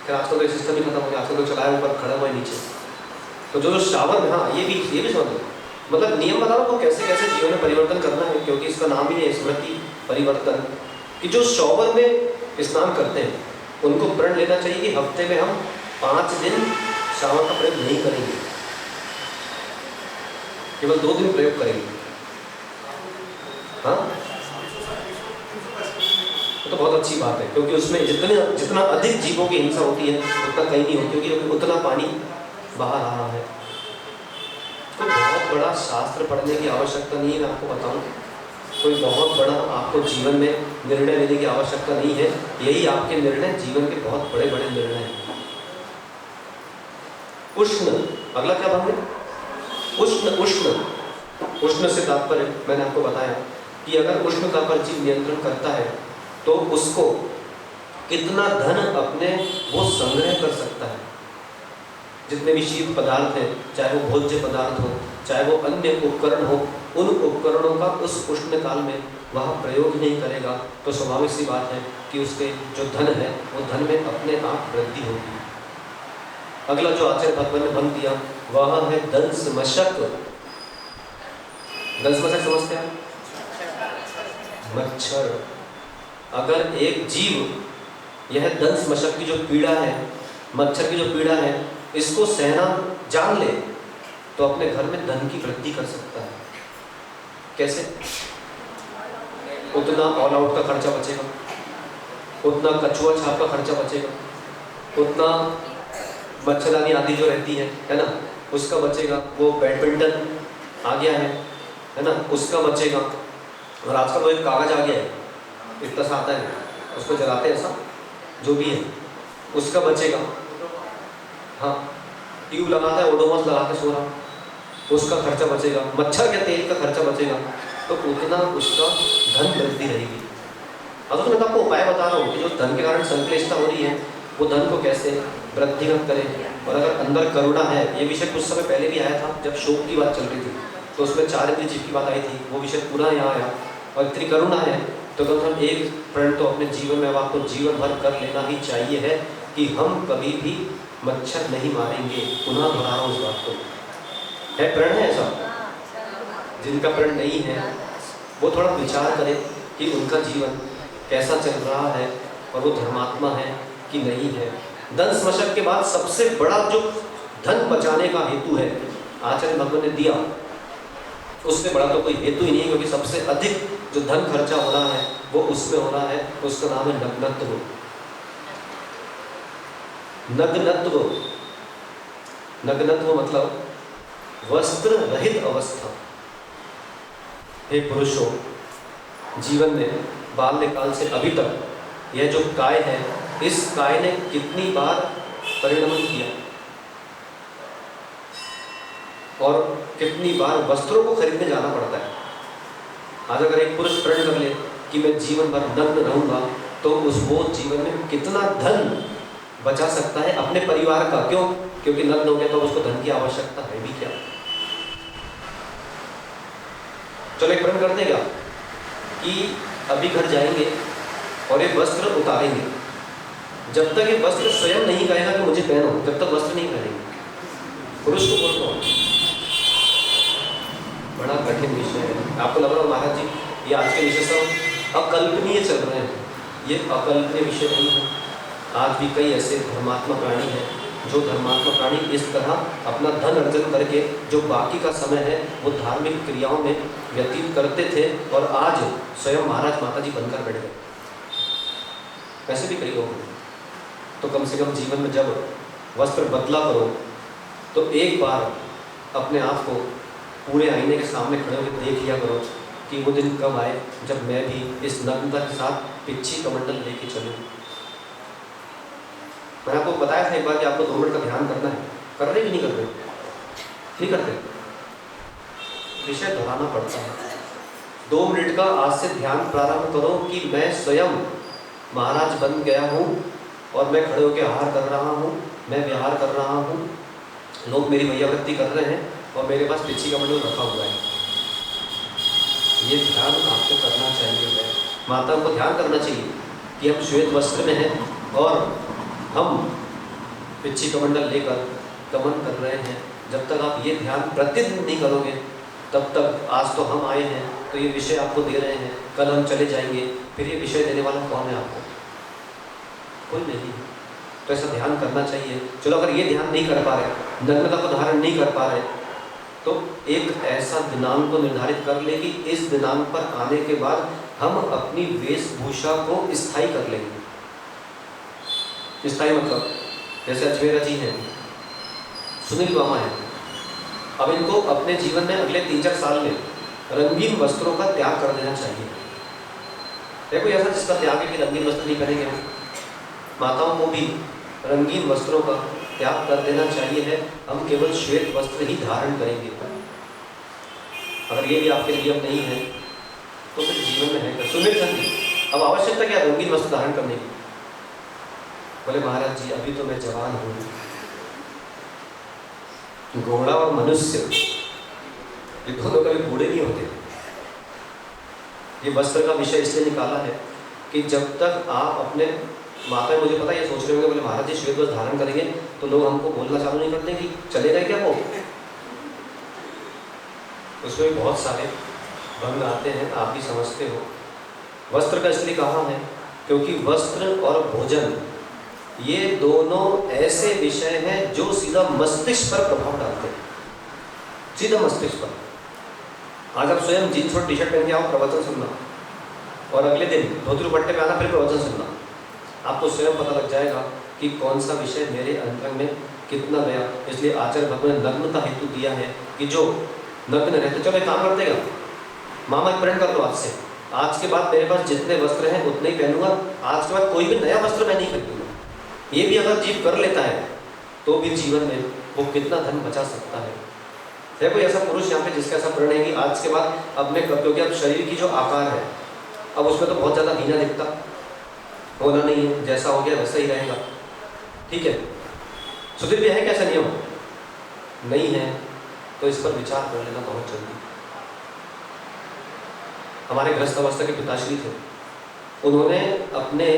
फिर आजकल तो सिस्टम ही खत्म हो गया, आजकल तो चलाया ऊपर खड़ा हुआ है नीचे। तो जो शावर में, हाँ ये भी समझ लो, मतलब नियम बता रहा हूँ कैसे कैसे जीवन में परिवर्तन करना है, क्योंकि इसका नाम ही है स्मृति परिवर्तन कि जो शॉवर में स्नान करते हैं उनको प्रण लेना चाहिए कि हफ्ते में हम 5 दिन शावर का प्रयोग नहीं करेंगे, केवल 2 दिन प्रयोग करेंगे। हाँ, तो बहुत अच्छी बात है, क्योंकि उसमें जितना अधिक जीवों की हिंसा होती है उतना कहीं नहीं होती, क्योंकि उतना पानी बहा रहा है। तो बहुत बड़ा शास्त्र पढ़ने की आवश्यकता नहीं है, मैं आपको बताऊं, कोई बहुत बड़ा आपको जीवन में निर्णय लेने की आवश्यकता नहीं है। यही आपके निर्णय जीवन के बहुत बड़े बड़े निर्णय हैं। उष्ण, अगला क्या भाग है? उष्ण से तात्पर्य मैंने आपको बताया कि अगर उष्णता पर जीव नियंत्रण करता है तो उसको कितना धन अपने वो संग्रह कर सकता है। जितने भी शीत पदार्थ हैं, चाहे वो भोज्य पदार्थ हो, चाहे वो अन्य उपकरण हो, उन उपकरणों का उस उष्ण काल में वह प्रयोग नहीं करेगा तो स्वाभाविक सी बात है कि उसके जो धन है वो धन में अपने आप वृद्धि होगी। अगला जो आचार्य भगवान ने भंग दिया वह है दंस मशक। दंस मशक समझते हैं? मच्छर। अगर एक जीव यह दंस मशक की जो पीड़ा है, मच्छर की जो पीड़ा है, इसको सहना जान ले तो अपने घर में धन की वृद्धि कर सकता है। कैसे? उतना ऑल आउट का खर्चा बचेगा, उतना कछुआ छाप का खर्चा बचेगा, उतना मच्छरदानी आदि जो रहती है ना, उसका बचेगा। वो बैडमिंटन आ गया है ना, उसका बचेगा। और आजकल वो एक कागज आ गया है, इतना सा आता है, उसको जलाते हैं ऐसा, जो भी है उसका बचेगा। हाँ, ट्यूब लगाता है, ओडोमॉस लगा के सो रहा, उसका खर्चा बचेगा। मच्छर के तेल का खर्चा बचेगा, तो उतना उसका धन वृद्धि रहेगी। अब तो मैं आपको उपाय बता रहा हूँ कि जो धन के कारण संक्लिष्टता हो रही है वो धन को कैसे वृद्धिगत करें। और अगर अंदर करुणा है, ये विषय कुछ समय पहले भी आया था जब शोक की बात चल रही थी, तो उसमें 4 इंद्रिय जीव की बात आई थी, वो विषय पूरा यहाँ आया। और इतनी करुणा है तो कम से कम एक प्रण तो अपने जीवन में आपको जीवन भर कर लेना ही चाहिए है कि हम कभी भी मच्छर नहीं मारेंगे। पुनः दोहरा रहा हूँ इस बात को, है प्रण है ऐसा। जिनका प्रण नहीं है वो थोड़ा विचार करें कि उनका जीवन कैसा चल रहा है और वो धर्मात्मा है कि नहीं है। दंस मशक के बाद सबसे बड़ा जो धन बचाने का हेतु है आचार्य भगवान ने दिया, उससे बड़ा तो कोई हेतु ही नहीं, क्योंकि सबसे अधिक जो धन खर्चा हो रहा है वो उसमें हो रहा है, उसका नाम है नग्नत्व। नग्नत्व, नग्नत्व मतलब वस्त्र रहित अवस्था। हे पुरुषों, जीवन में बाल्यकाल से अभी तक यह जो काय है, इस काय ने कितनी बार परिणमन किया और कितनी बार वस्त्रों को खरीदने जाना पड़ता है। आज अगर एक पुरुष प्रण कर ले कि मैं जीवन भर नग्न रहूंगा तो वो जीवन में कितना धन बचा सकता है अपने परिवार का। क्यों? क्योंकि नग्न हो गया तो उसको धन की आवश्यकता है भी क्या। चलो एक प्रण करते क्या कि अभी घर जाएंगे और ये वस्त्र उतारेंगे। जब तक ये वस्त्र स्वयं नहीं कहेगा कि मुझे पहनो, जब तक वस्त्र नहीं पहनेंगे। पुरुष को बोलता हूँ, बड़ा कठिन विषय है। आपको लग रहा है महाराज जी ये आज के विषय सब अकल्पनीय चल रहे हैं, ये अकल्पनीय विषय नहीं है। आज भी कई ऐसे धर्मात्मा प्राणी हैं जो धर्मात्मा प्राणी इस तरह अपना धन अर्जन करके जो बाकी का समय है वो धार्मिक क्रियाओं में व्यतीत करते थे और आज स्वयं महाराज माता जी बनकर बैठ गए। वैसे भी कई लोग हैं। तो कम से कम जीवन में जब वस्त्र बदला करो तो एक बार अपने आप को पूरे आईने के सामने खड़े होकर देख लिया करो कि वो दिन कब आए जब मैं भी इस नग्नता के साथ पिच्छी कमंडल लेके चलूँ। मैंने आपको बताया था एक बार कि आपको 2 मिनट का ध्यान करना है, कर रहे कि नहीं कर रहे? नहीं करते, विषय दोहराना पड़ता है। 2 मिनट का आज से ध्यान प्रारंभ करो कि मैं स्वयं महाराज बन गया हूँ और मैं खड़े होकर आहार कर रहा हूँ, मैं विहार कर रहा हूँ, लोग मेरी वैयावृत्ति कर रहे हैं और मेरे पास पिच्छी का मंडल रखा हुआ है। ये ध्यान आपको करना चाहिए। माता को ध्यान करना चाहिए कि हम श्वेत वस्त्र में हैं और हम पिच्छी कमंडल लेकर गमन कर रहे हैं। जब तक आप ये ध्यान प्रतिदिन नहीं करोगे तब तक आज तो हम आए हैं तो ये विषय आपको दे रहे हैं, कल हम चले जाएंगे, फिर ये विषय देने वाला कौन है आपको? कोई नहीं। तो ऐसा ध्यान करना चाहिए। चलो अगर ये ध्यान नहीं कर पा रहे, नग्नता को धारण नहीं कर पा रहे, तो एक ऐसा दिनांक को निर्धारित कर ले कि इस दिनांक पर आने के बाद हम अपनी वेशभूषा को स्थायी कर लेंगे। स्थायी मतलब जैसे अजमेरा जी हैं, सुनील बाबा हैं, अब इनको अपने जीवन में अगले 3-4 साल में रंगीन वस्त्रों का त्याग कर देना चाहिए। देखो ऐसा जिसका त्याग है कि रंगीन वस्त्र नहीं पहनेंगे, माताओं को भी रंगीन वस्त्रों का त्याग कर देना चाहिए है। हम केवल श्वेत वस्त्र ही धारण करेंगे। अगर ये भी आपके नियम नहीं है तो फिर जीवन में है। सुनील चंद जी, अब आवश्यकता क्या रंगीन वस्त्र धारण करने की? बोले महाराज जी अभी तो मैं जवान हूँ। घोड़ा और मनुष्य ये दोनों कभी बूढ़े नहीं होते। ये वस्त्र का विषय इसलिए निकाला है कि जब तक आप अपने माता, मुझे पता ये सोच रहे होंगे बोले महाराज जी श्वेत वस्त्र धारण करेंगे तो लोग हमको बोलना चालू नहीं करते कि चले गए क्या वो? उसमें बहुत सारे भंग आते हैं, आप भी समझते हो। वस्त्र का इसलिए कहा है क्योंकि वस्त्र और भोजन ये दोनों ऐसे विषय हैं जो सीधा मस्तिष्क पर प्रभाव डालते हैं, सीधा मस्तिष्क पर। आज आप स्वयं जीन्स और टी शर्ट पहन के आओ प्रवचन सुनना, और अगले दिन धोती दुपट्टे पे आना फिर प्रवचन सुनना, आपको स्वयं पता लग जाएगा कि कौन सा विषय मेरे अंतरंग में कितना गया। इसलिए आचार्य भगवान ने नग्नता हेतु दिया है कि जो नग्न रहते, चलो एक काम करते हैं, मामा प्रण कर लो आज से, आज के बाद मेरे पास जितने वस्त्र हैं उतने ही पहनूंगा, आज के बाद कोई भी नया वस्त्र मैं नहीं खरीदूंगा। ये भी अगर जीव कर लेता है तो भी जीवन में वो कितना धन बचा सकता है। देखो ऐसा पुरुष यहाँ पे जिसका ऐसा प्रण है कि आज के बाद अपने, क्योंकि अब शरीर की जो आकार है अब उसमें तो बहुत ज़्यादा हीना दिखता होना नहीं है, जैसा हो गया वैसा ही रहेगा, ठीक है। सुधीर भी है कैसा नियम? नहीं है तो इस पर विचार कर लेना बहुत जल्दी। हमारे गृहस्थ अवस्था के पिताश्री थे, उन्होंने अपने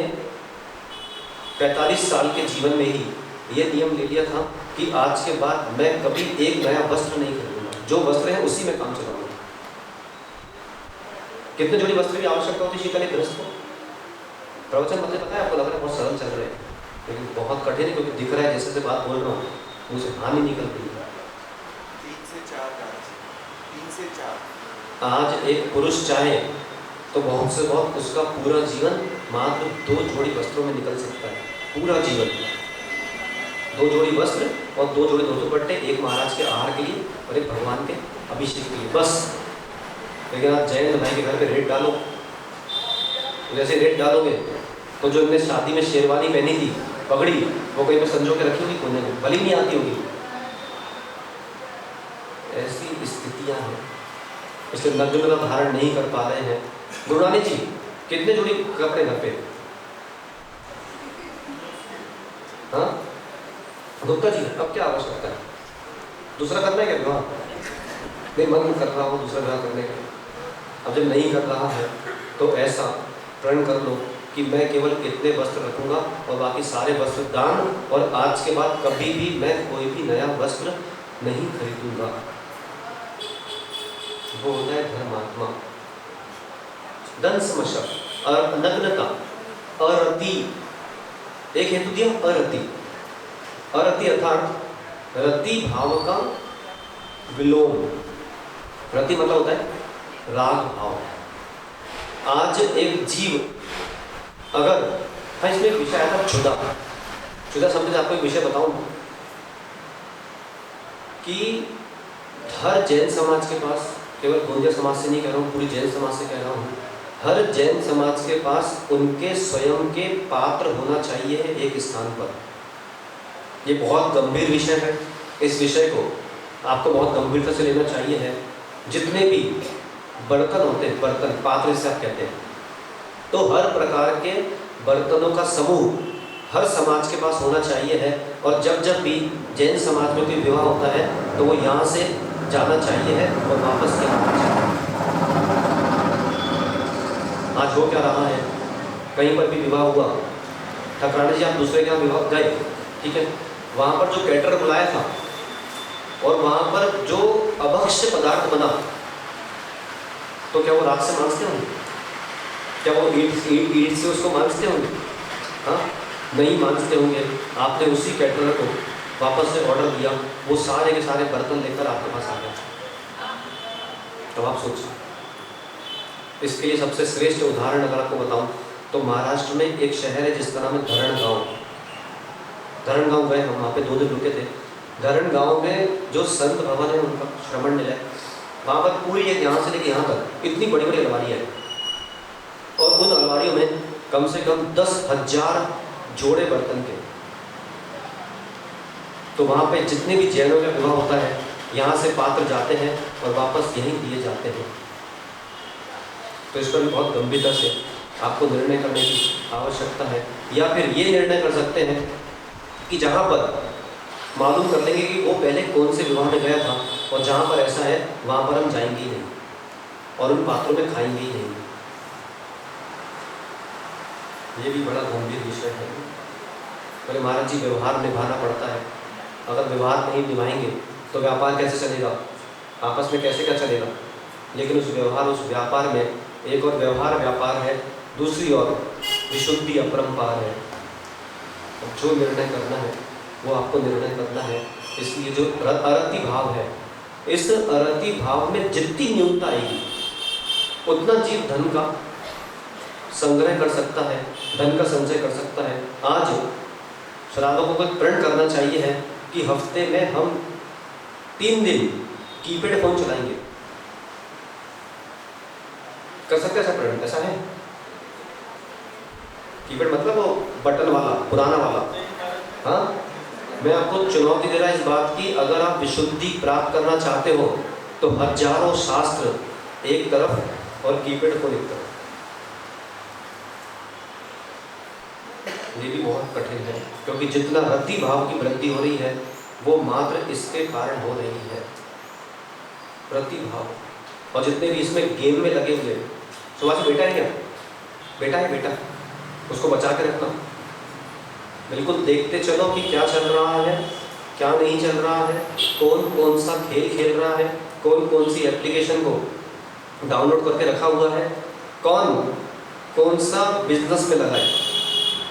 45 साल के जीवन में ही ये नियम ले लिया था कि आज के बाद मैं कभी एक नया वस्त्र नहीं खरीदूंगा, जो वस्त्र है उसी में काम चलाऊंगा। कितने जोड़ी वस्त्र की आवश्यकता होती है शीतल गृहस्थ को? प्रवचन मुझे पता है, आपको लग रहा है बहुत सरल चल रहे हैं, लेकिन बहुत कठिन है, क्योंकि दिख रहा है जैसे से बात बोल रहा हूँ मुझे हानि निकल रही है। 3 से 4 आज एक पुरुष चाहे तो बहुत से बहुत उसका पूरा जीवन मात्र 2 जोड़ी वस्त्रों में निकल सकता है। पूरा जीवन 2 जोड़ी वस्त्र और 2 जोड़ी धोती दुपट्टे, एक महाराज के आहार के लिए और एक भगवान के अभिषेक के लिए, बस। लेकिन आप जयंत भाई के घर पे रेट डालो, तो जैसे रेट डालोगे तो जो इनने शादी में शेरवानी पहनी थी, पगड़ी, वो कहीं पर संजो के रखी होगी कोने में, भली नहीं आती होगी। ऐसी स्थितियां हैं, इसलिए नग्नता धारण नहीं कर पा रहे हैं। गुरुनानी जी कितने जोड़ी कपड़े घर पे? हाँ गुप्ता जी, अब क्या आवश्यकता है? दूसरा करना है क्या विवाह? नहीं, मन कर रहा हूँ दूसरा विवाह करने का। अब जब नहीं कर रहा है तो ऐसा प्रण कर लो कि मैं केवल इतने वस्त्र रखूंगा और बाकी सारे वस्त्र दान, और आज के बाद कभी भी मैं कोई भी नया वस्त्र नहीं खरीदूंगा। वो होता है धर्मात्मा। दंस मशक और नग्नता, अरति, एक हेतु दिया अरति। अरति अर्थात रति भाव का विलोम। रति मतलब होता है राग भाव। आज एक जीव अगर, हाँ इसमें एक विषय आया था क्षुधा। क्षुधा शब्द से आपको एक विषय बताऊं कि हर जैन समाज के पास, केवल गोंदिया समाज से नहीं कह रहा हूँ, पूरी जैन समाज से कह रहा हूँ, हर जैन समाज के पास उनके स्वयं के पात्र होना चाहिए एक स्थान पर। ये बहुत गंभीर विषय है, इस विषय को आपको बहुत गंभीरता से लेना चाहिए है। जितने भी बर्तन होते हैं, बर्तन, पात्र जिसे आप कहते हैं, तो हर प्रकार के बर्तनों का समूह हर समाज के पास होना चाहिए है। और जब जब भी जैन समाज में कोई विवाह होता है तो वो यहाँ से जाना चाहिए है और वापस यहाँ आना चाहिए। आज हो क्या रहा है, कहीं पर भी विवाह हुआ, ठकराने जी आप दूसरे के यहाँ विवाह गए, ठीक है, वहाँ पर जो कैटर बुलाया था और वहाँ पर जो अभक्ष्य पदार्थ बना तो क्या वो राख से मांझते होंगे? क्या वो ईंट से उसको मांझते होंगे? हाँ, नहीं मांझते होंगे। आपने उसी कैटरर को वापस से ऑर्डर दिया, वो सारे के सारे बर्तन लेकर आपके पास आ गया। तो आप सोचिए, इसके लिए सबसे श्रेष्ठ उदाहरण अगर आपको बताऊं तो महाराष्ट्र में एक शहर है जिसका नाम है धरण गांव। धरण गांव गए हम, वहाँ पे 2 दिन रुके थे। धरण गांव में जो संत भवन है उनका श्रवण निलय, वहाँ पर पूरी एक यहाँ से लेकर यहाँ तक इतनी बड़ी बड़ी अलमारियाँ हैं, और उन अलमारियों में कम से कम 10,000 जोड़े बर्तन के। तो वहाँ पे जितने भी जैनों का विवाह होता है, यहाँ से पात्र जाते हैं और वापस यहीं दिए जाते हैं। तो इस पर भी बहुत गंभीरता से आपको निर्णय करने की आवश्यकता है। या फिर ये निर्णय कर सकते हैं कि जहाँ पर मालूम कर लेंगे कि वो पहले कौन से विवाह में गया था, और जहाँ पर ऐसा है वहाँ पर हम जाएंगे ही नहीं और उन पात्रों में खाएंगे ही नहीं। ये भी बड़ा गंभीर विषय है। बोले महाराज जी, व्यवहार निभाना पड़ता है। अगर व्यवहार नहीं निभाएंगे तो व्यापार कैसे चलेगा, आपस में कैसे क्या चलेगा? लेकिन उस व्यापार में एक और व्यवहार व्यापार है, दूसरी ओर विशुद्धि अपरंपार है। अब जो निर्णय करना है वो आपको निर्णय करना है। इसलिए जो अरति भाव है, इस अरति भाव में जितनी न्यूनता आएगी उतना जीव धन का संग्रह कर सकता है, धन का संचय कर सकता है। आज श्रावकों को प्रण करना चाहिए है कि हफ्ते में हम 3 दिन कीपैड फोन चलाएंगे। कर सकते हैं ऐसा प्रण? ऐसा है? कीपैड मतलब वो बटन वाला, पुराना वाला। हाँ, मैं आपको चुनौती दे रहा इस बात की, अगर आप विशुद्धि प्राप्त करना चाहते हो तो हजारों शास्त्र एक तरफ और कीपैड फोन एक तरफ। ये भी बहुत कठिन है, क्योंकि जितना रति भाव की वृद्धि हो रही है वो मात्र इसके कारण हो रही है, रति भाव। और जितने भी इसमें गेम में लगे हुए, सुभाष बेटा है क्या? बेटा है, बेटा उसको बचा के रखना। बिल्कुल देखते चलो कि क्या चल रहा है, क्या नहीं चल रहा है, कौन कौन सा खेल खेल रहा है, कौन कौन सी एप्लीकेशन को डाउनलोड करके रखा हुआ है, कौन कौन सा बिजनेस में लगा है,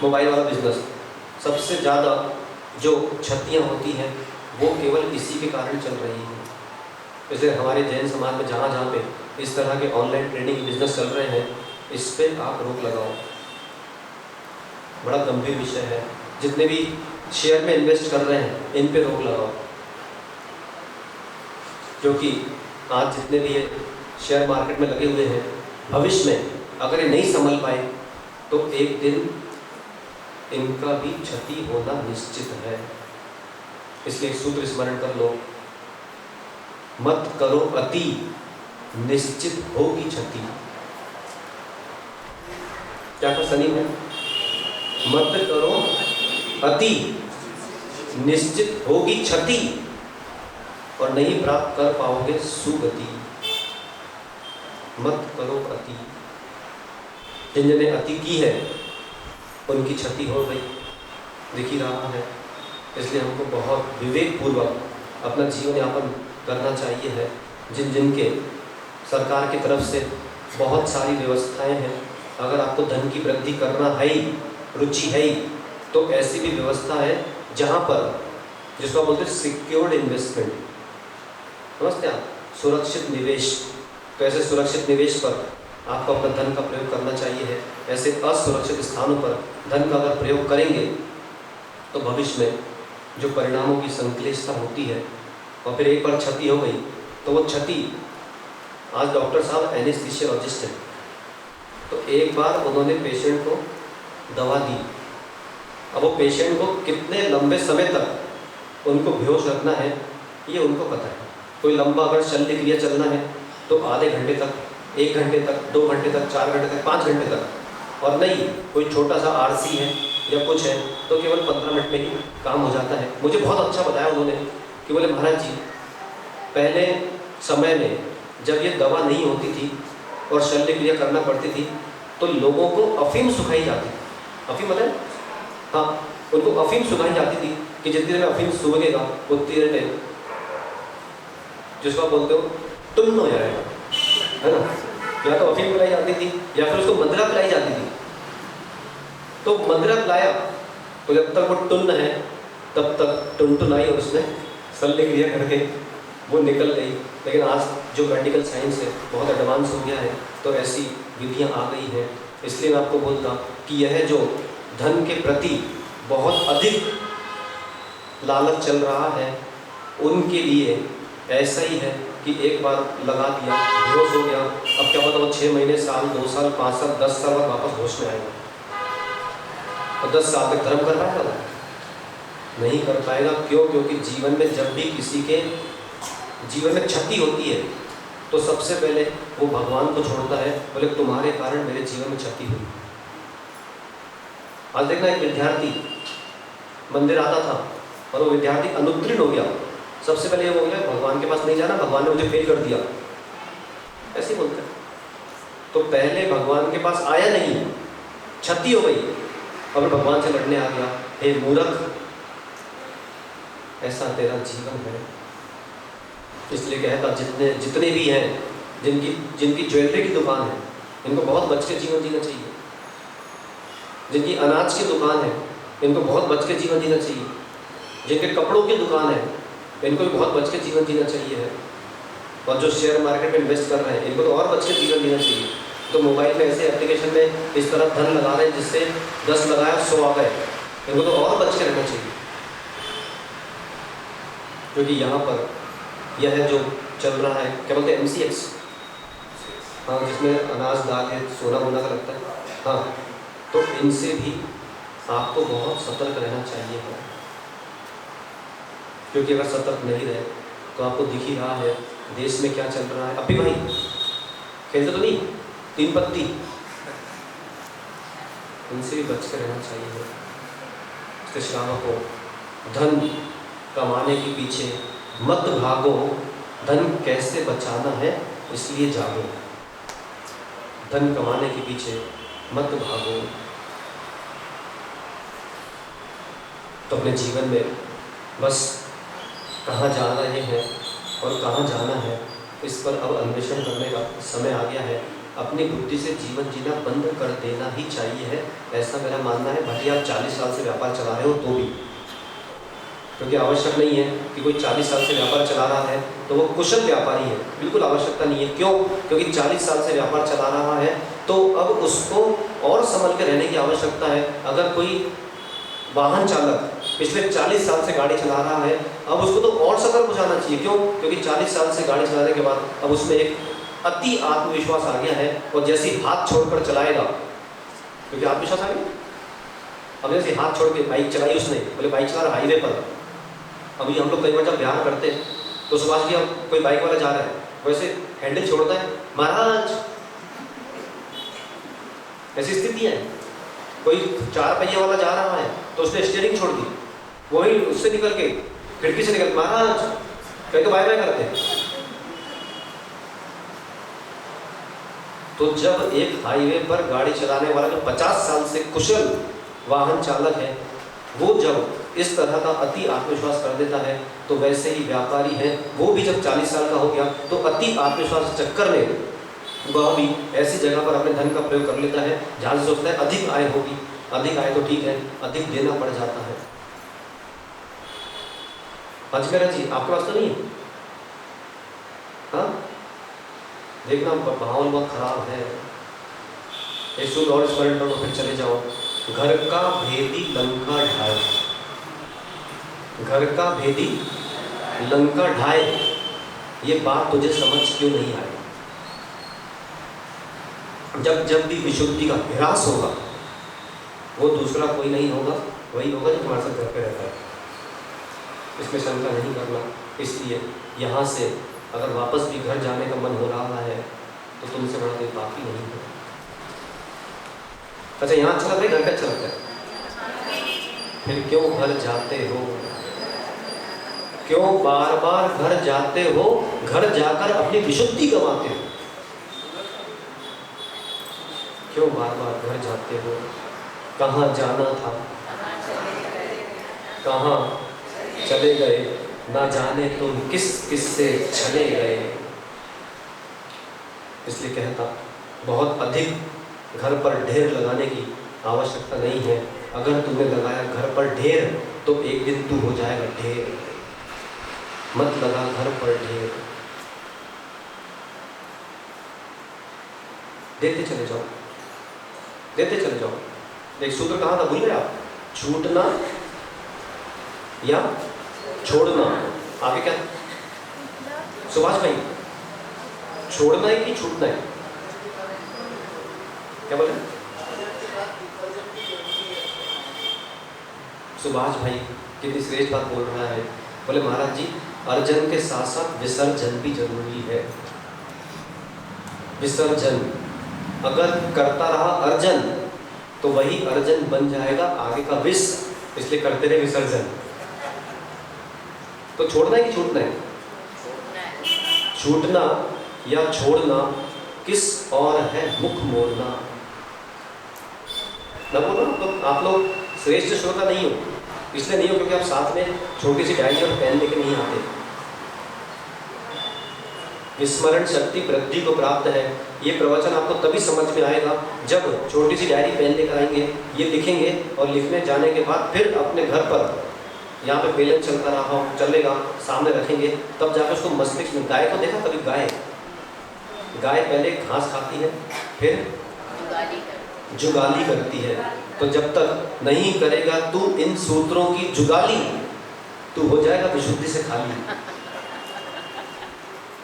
मोबाइल वाला बिजनेस। सबसे ज़्यादा जो क्षतियाँ होती हैं वो केवल इसी के कारण चल रही हैं। इसलिए हमारे जैन समाज में जहाँ जहाँ पे इस तरह के ऑनलाइन ट्रेडिंग बिजनेस चल रहे हैं, इस पर आप रोक लगाओ। बड़ा गंभीर विषय है। जितने भी शेयर में इन्वेस्ट कर रहे हैं इन पे रोक लगाओ, क्योंकि आज जितने भी ये शेयर मार्केट में लगे हुए हैं, भविष्य में अगर ये नहीं संभल पाए तो एक दिन इनका भी क्षति होना निश्चित है। इसलिए एक सूत्र स्मरण कर लो, मत करो अति, निश्चित होगी क्षति। क्या का सनी है? मत करो अति, निश्चित होगी क्षति, और नहीं प्राप्त कर पाओगे सुगति। मत करो अति। जिन जिन्हें अति की है उनकी क्षति हो गई, दिख ही रहा है। इसलिए हमको बहुत विवेक पूर्वक अपना जीवन यापन करना चाहिए है। जिन जिनके सरकार की तरफ से बहुत सारी व्यवस्थाएं हैं, अगर आपको धन की वृद्धि करना है ही, रुचि है ही, तो ऐसी भी व्यवस्था है जहाँ पर, जिसको आप बोलते हैं सिक्योर्ड इन्वेस्टमेंट, समझते हैं आप, सुरक्षित निवेश। तो ऐसे सुरक्षित निवेश पर आपको अपना धन का प्रयोग करना चाहिए है। ऐसे असुरक्षित स्थानों पर धन का अगर प्रयोग करेंगे तो भविष्य में जो परिणामों की संक्लिष्टता होती है, और फिर एक बार क्षति हो गई तो वो क्षति, आज डॉक्टर साहब एनेस्थीसियोलॉजिस्ट हैं, तो एक बार उन्होंने पेशेंट को दवा दी, अब वो पेशेंट को कितने लंबे समय तक उनको बेहोश रखना है ये उनको पता है। कोई लंबा अगर शल्य क्रिया चलना है तो आधे घंटे तक, 1 घंटे तक, 2 घंटे तक, 4 घंटे तक, 5 घंटे तक। और नहीं, कोई छोटा सा आरसी है या कुछ है तो केवल 15 मिनट में ही काम हो जाता है। मुझे बहुत अच्छा बताया उन्होंने कि बोले महाराज जी, पहले समय में जब ये दवा नहीं होती थी और शल्य क्रिया करना पड़ती थी तो लोगों को अफीम सुखाई जाती थी। अफीम मतलब, हाँ, उनको अफीम सुखाई जाती थी कि जितनी देर में अफीम सूखेगा उतनी देर में, जिसको आप बोलते हो, तुन्न हो जाएगा, है ना। या तो अफीम पिलाई जाती थी या फिर उसको मदिरा पिलाई जाती थी। तो मदिरा पिलाया तो जब तक वो टुन है तब तक टुनटुनाई और उसने शल्य क्रिया करके वो निकल गई। लेकिन आज जो मेडिकल साइंस है बहुत एडवांस हो गया है, तो ऐसी विधियां आ गई हैं। इसलिए मैं आपको बोलता कि यह जो धन के प्रति बहुत अधिक लालच चल रहा है उनके लिए ऐसा ही है कि एक बार लगा दिया, बेहोश हो गया, अब क्या पता वो 6 महीने, साल, 2 साल, 5 साल, 10 साल बाद वापस होश में आएगा। और 10 साल तक धर्म कर पाएगा वो? नहीं कर पाएगा। क्यों? क्योंकि जीवन में जब भी किसी के जीवन में क्षति होती है तो सबसे पहले वो भगवान को छोड़ता है, बोले तुम्हारे कारण मेरे जीवन में क्षति हुई। आज देखना, एक विद्यार्थी मंदिर आता था और वो विद्यार्थी अनुत्तीर्ण हो गया। सबसे पहले ये बोल गया भगवान के पास नहीं जाना, भगवान ने मुझे फेल कर दिया, ऐसे बोलते हैं। तो पहले भगवान के पास आया नहीं, क्षति हो गई और भगवान से लड़ने आ गया, हे मूर्ख, ऐसा तेरा जीवन है। इसलिए कहता जितने भी हैं जिनकी ज्वेलरी की दुकान है, इनको बहुत बच के जीवन जीना चाहिए। जिनकी अनाज की दुकान है, इनको बहुत बच के जीवन जीना चाहिए। जिनके कपड़ों की दुकान है, इनको भी बहुत बच के जीवन जीना चाहिए है। और जो शेयर मार्केट में इन्वेस्ट कर रहे हैं, इनको तो और बच के जीवन जीना चाहिए। तो मोबाइल में ऐसे एप्लीकेशन में इस तरह धन लगा रहे हैं जिससे 10 लगाया 100 आ गए, इनको तो और बच के रहना चाहिए। क्योंकि यहाँ पर यह जो चल रहा है, क्या बोलते हैं, MCX, हाँ, जिसमें अनाज दाल है, सोना वोना का लगता है, हाँ, तो इनसे भी आपको बहुत सतर्क रहना चाहिए है। क्योंकि अगर सतर्क नहीं रहे तो आपको दिख ही रहा है देश में क्या चल रहा है। अभी भाई खेलते तो नहीं, 3 पत्ती, इनसे भी बच कर रहना चाहिए। इसके श्रावकों, धन कमाने के पीछे मत भागो, धन कैसे बचाना है इसलिए जागो। धन कमाने के पीछे मत भागो। तो अपने जीवन में बस कहाँ जा रहे हैं और कहाँ जाना है, इस पर अब अन्वेषण करने का समय आ गया है। अपनी बुद्धि से जीवन जीना बंद कर देना ही चाहिए है, ऐसा मेरा मानना है। भले आप 40 साल से व्यापार चला रहे हो तो भी, क्योंकि आवश्यक नहीं है कि कोई 40 साल से व्यापार चला रहा है तो वो कुशल व्यापारी है, बिल्कुल आवश्यकता नहीं है। क्यों? क्योंकि 40 साल से व्यापार चला रहा है तो अब उसको और संभल के रहने की आवश्यकता है। अगर कोई वाहन चालक पिछले 40 साल से गाड़ी चला रहा है, अब उसको तो और सतर्क हो जाना चाहिए। क्यों? क्योंकि 40 साल से गाड़ी चलाने के बाद अब उसमें एक अति आत्मविश्वास आ गया है, और जैसे ही हाथ छोड़कर चलाएगा, क्योंकि आत्मविश्वास आ गया, अब जैसे हाथ छोड़ के बाइक चलाई उसने, बोले बाइक चला रहा हाईवे पर। अभी हम लोग कई बार जब बिहार करते हैं तो सुभाष जी, हम कोई बाइक वाला जा रहा है, वैसे हैंडल छोड़ता है, महाराज, ऐसी स्थिति है। कोई 4 पहिया वाला जा रहा है तो उसने स्टीयरिंग छोड़ दी, वही उससे निकल के खिड़की से निकल, महाराज, कहीं तो बाय बाय करते हैं। तो जब एक हाईवे पर गाड़ी चलाने वाला जो 50 साल से कुशल वाहन चालक है, वो जब इस तरह का अति आत्मविश्वास कर देता है, तो वैसे ही व्यापारी है, वो भी जब 40 साल का हो गया तो अति आत्मविश्वास के चक्कर में वह भी ऐसी जगह पर अपने धन का प्रयोग कर लेता है जहाँ से सोचता है अधिक आय होगी, अधिक आय तो ठीक है, अधिक देना पड़ जाता है। अजमेरा जी, आपके पास तो नहीं है? हाँ, देखना माहौल बहुत खराब है। एक सूद और स्मरण करो फिर चले जाओ। घर का भेदी लंका ढाए, घर का भेदी लंका ढाए, ये बात तुझे समझ क्यों नहीं आई? जब जब भी विशुद्धि का ह्रास होगा, वो दूसरा कोई नहीं होगा, वही होगा जो हमारे साथ घर पे रहता है। इसमें शंका नहीं करना। इसलिए यहाँ से अगर वापस भी घर जाने का मन हो रहा है तो तुमसे बड़ा कोई बाकी नहीं है। अच्छा, यहाँ अच्छा लगता है, घर का अच्छा लगता है, फिर क्यों घर जाते हो? क्यों बार बार घर जाते हो? घर जाकर अपनी विशुद्धि गंवाते हो। क्यों बार बार घर जाते हो? कहाँ जाना था, कहाँ चले गए, ना जाने तुम किस किस से चले गए। इसलिए कहता बहुत अधिक घर पर ढेर लगाने की आवश्यकता नहीं है। अगर तूने लगाया घर पर ढेर तो एक दिन तू हो जाएगा ढेर। मत लगा घर पर ढेर, देते चले जाओ, देते चले जाओ। एक सूत्र कहा था, भूल गए आप? छूटना या छोड़ना। आगे क्या सुभाष भाई, छोड़ना है कि छूटना है? क्या बोले सुभाष भाई? कितनी श्रेष्ठ बात बोल रहा है। बोले महाराज जी, अर्जन के साथ साथ विसर्जन भी जरूरी है। विसर्जन अगर करता रहा अर्जन तो वही अर्जन बन जाएगा आगे का विष, इसलिए करते रहे विसर्जन। तो छोड़ना है कि छूटना है? छूटना या छोड़ना किस और है मुख मोड़ना। ना बोलो तो आप लोग श्रेष्ठ श्रोता नहीं हो, इसलिए नहीं हो क्योंकि आप साथ में छोटी सी डायरी और पेन लेके नहीं आते। विस्मरण शक्ति वृद्धि को प्राप्त है। ये प्रवचन आपको तभी समझ में आएगा जब छोटी सी डायरी पेन लेकर आएंगे, ये लिखेंगे और लिखने जाने के बाद फिर अपने घर पर यहाँ पे बेलन चलता रहा चलेगा, सामने रखेंगे, तब जाकर उसको मस्तिष्क में। गाय को देखा कभी? गाय पहले घास खाती है, फिर जुगाली करती है। तो जब तक नहीं करेगा तू इन सूत्रों की जुगाली, तू हो जाएगा विशुद्धि से खाली।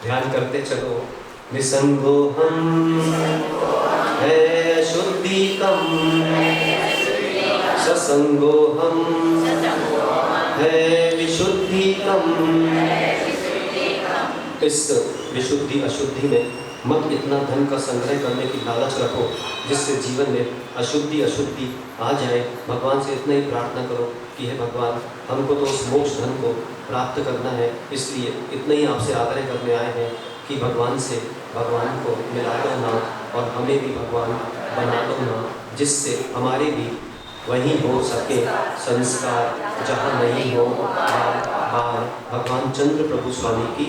ध्यान करते चलो। निसंगो हम है शुद्धि कम, ससंगो हम है विशुद्धि कम। इस विशुद्धि अशुद्धि में मत इतना धन का संग्रह करने की लालच रखो जिससे जीवन में अशुद्धि आ जाए। भगवान से इतना ही प्रार्थना करो कि हे भगवान, हमको तो उस मोक्ष धन को प्राप्त करना है, इसलिए इतना ही आपसे आग्रह करने आए हैं कि भगवान से भगवान को मिला दो ना, और हमें भी भगवान बना दो ना, जिससे हमारे भी वहीं हो सके संस्कार जहाँ नहीं हो बार बार। भगवान चंद्र प्रभु स्वामी की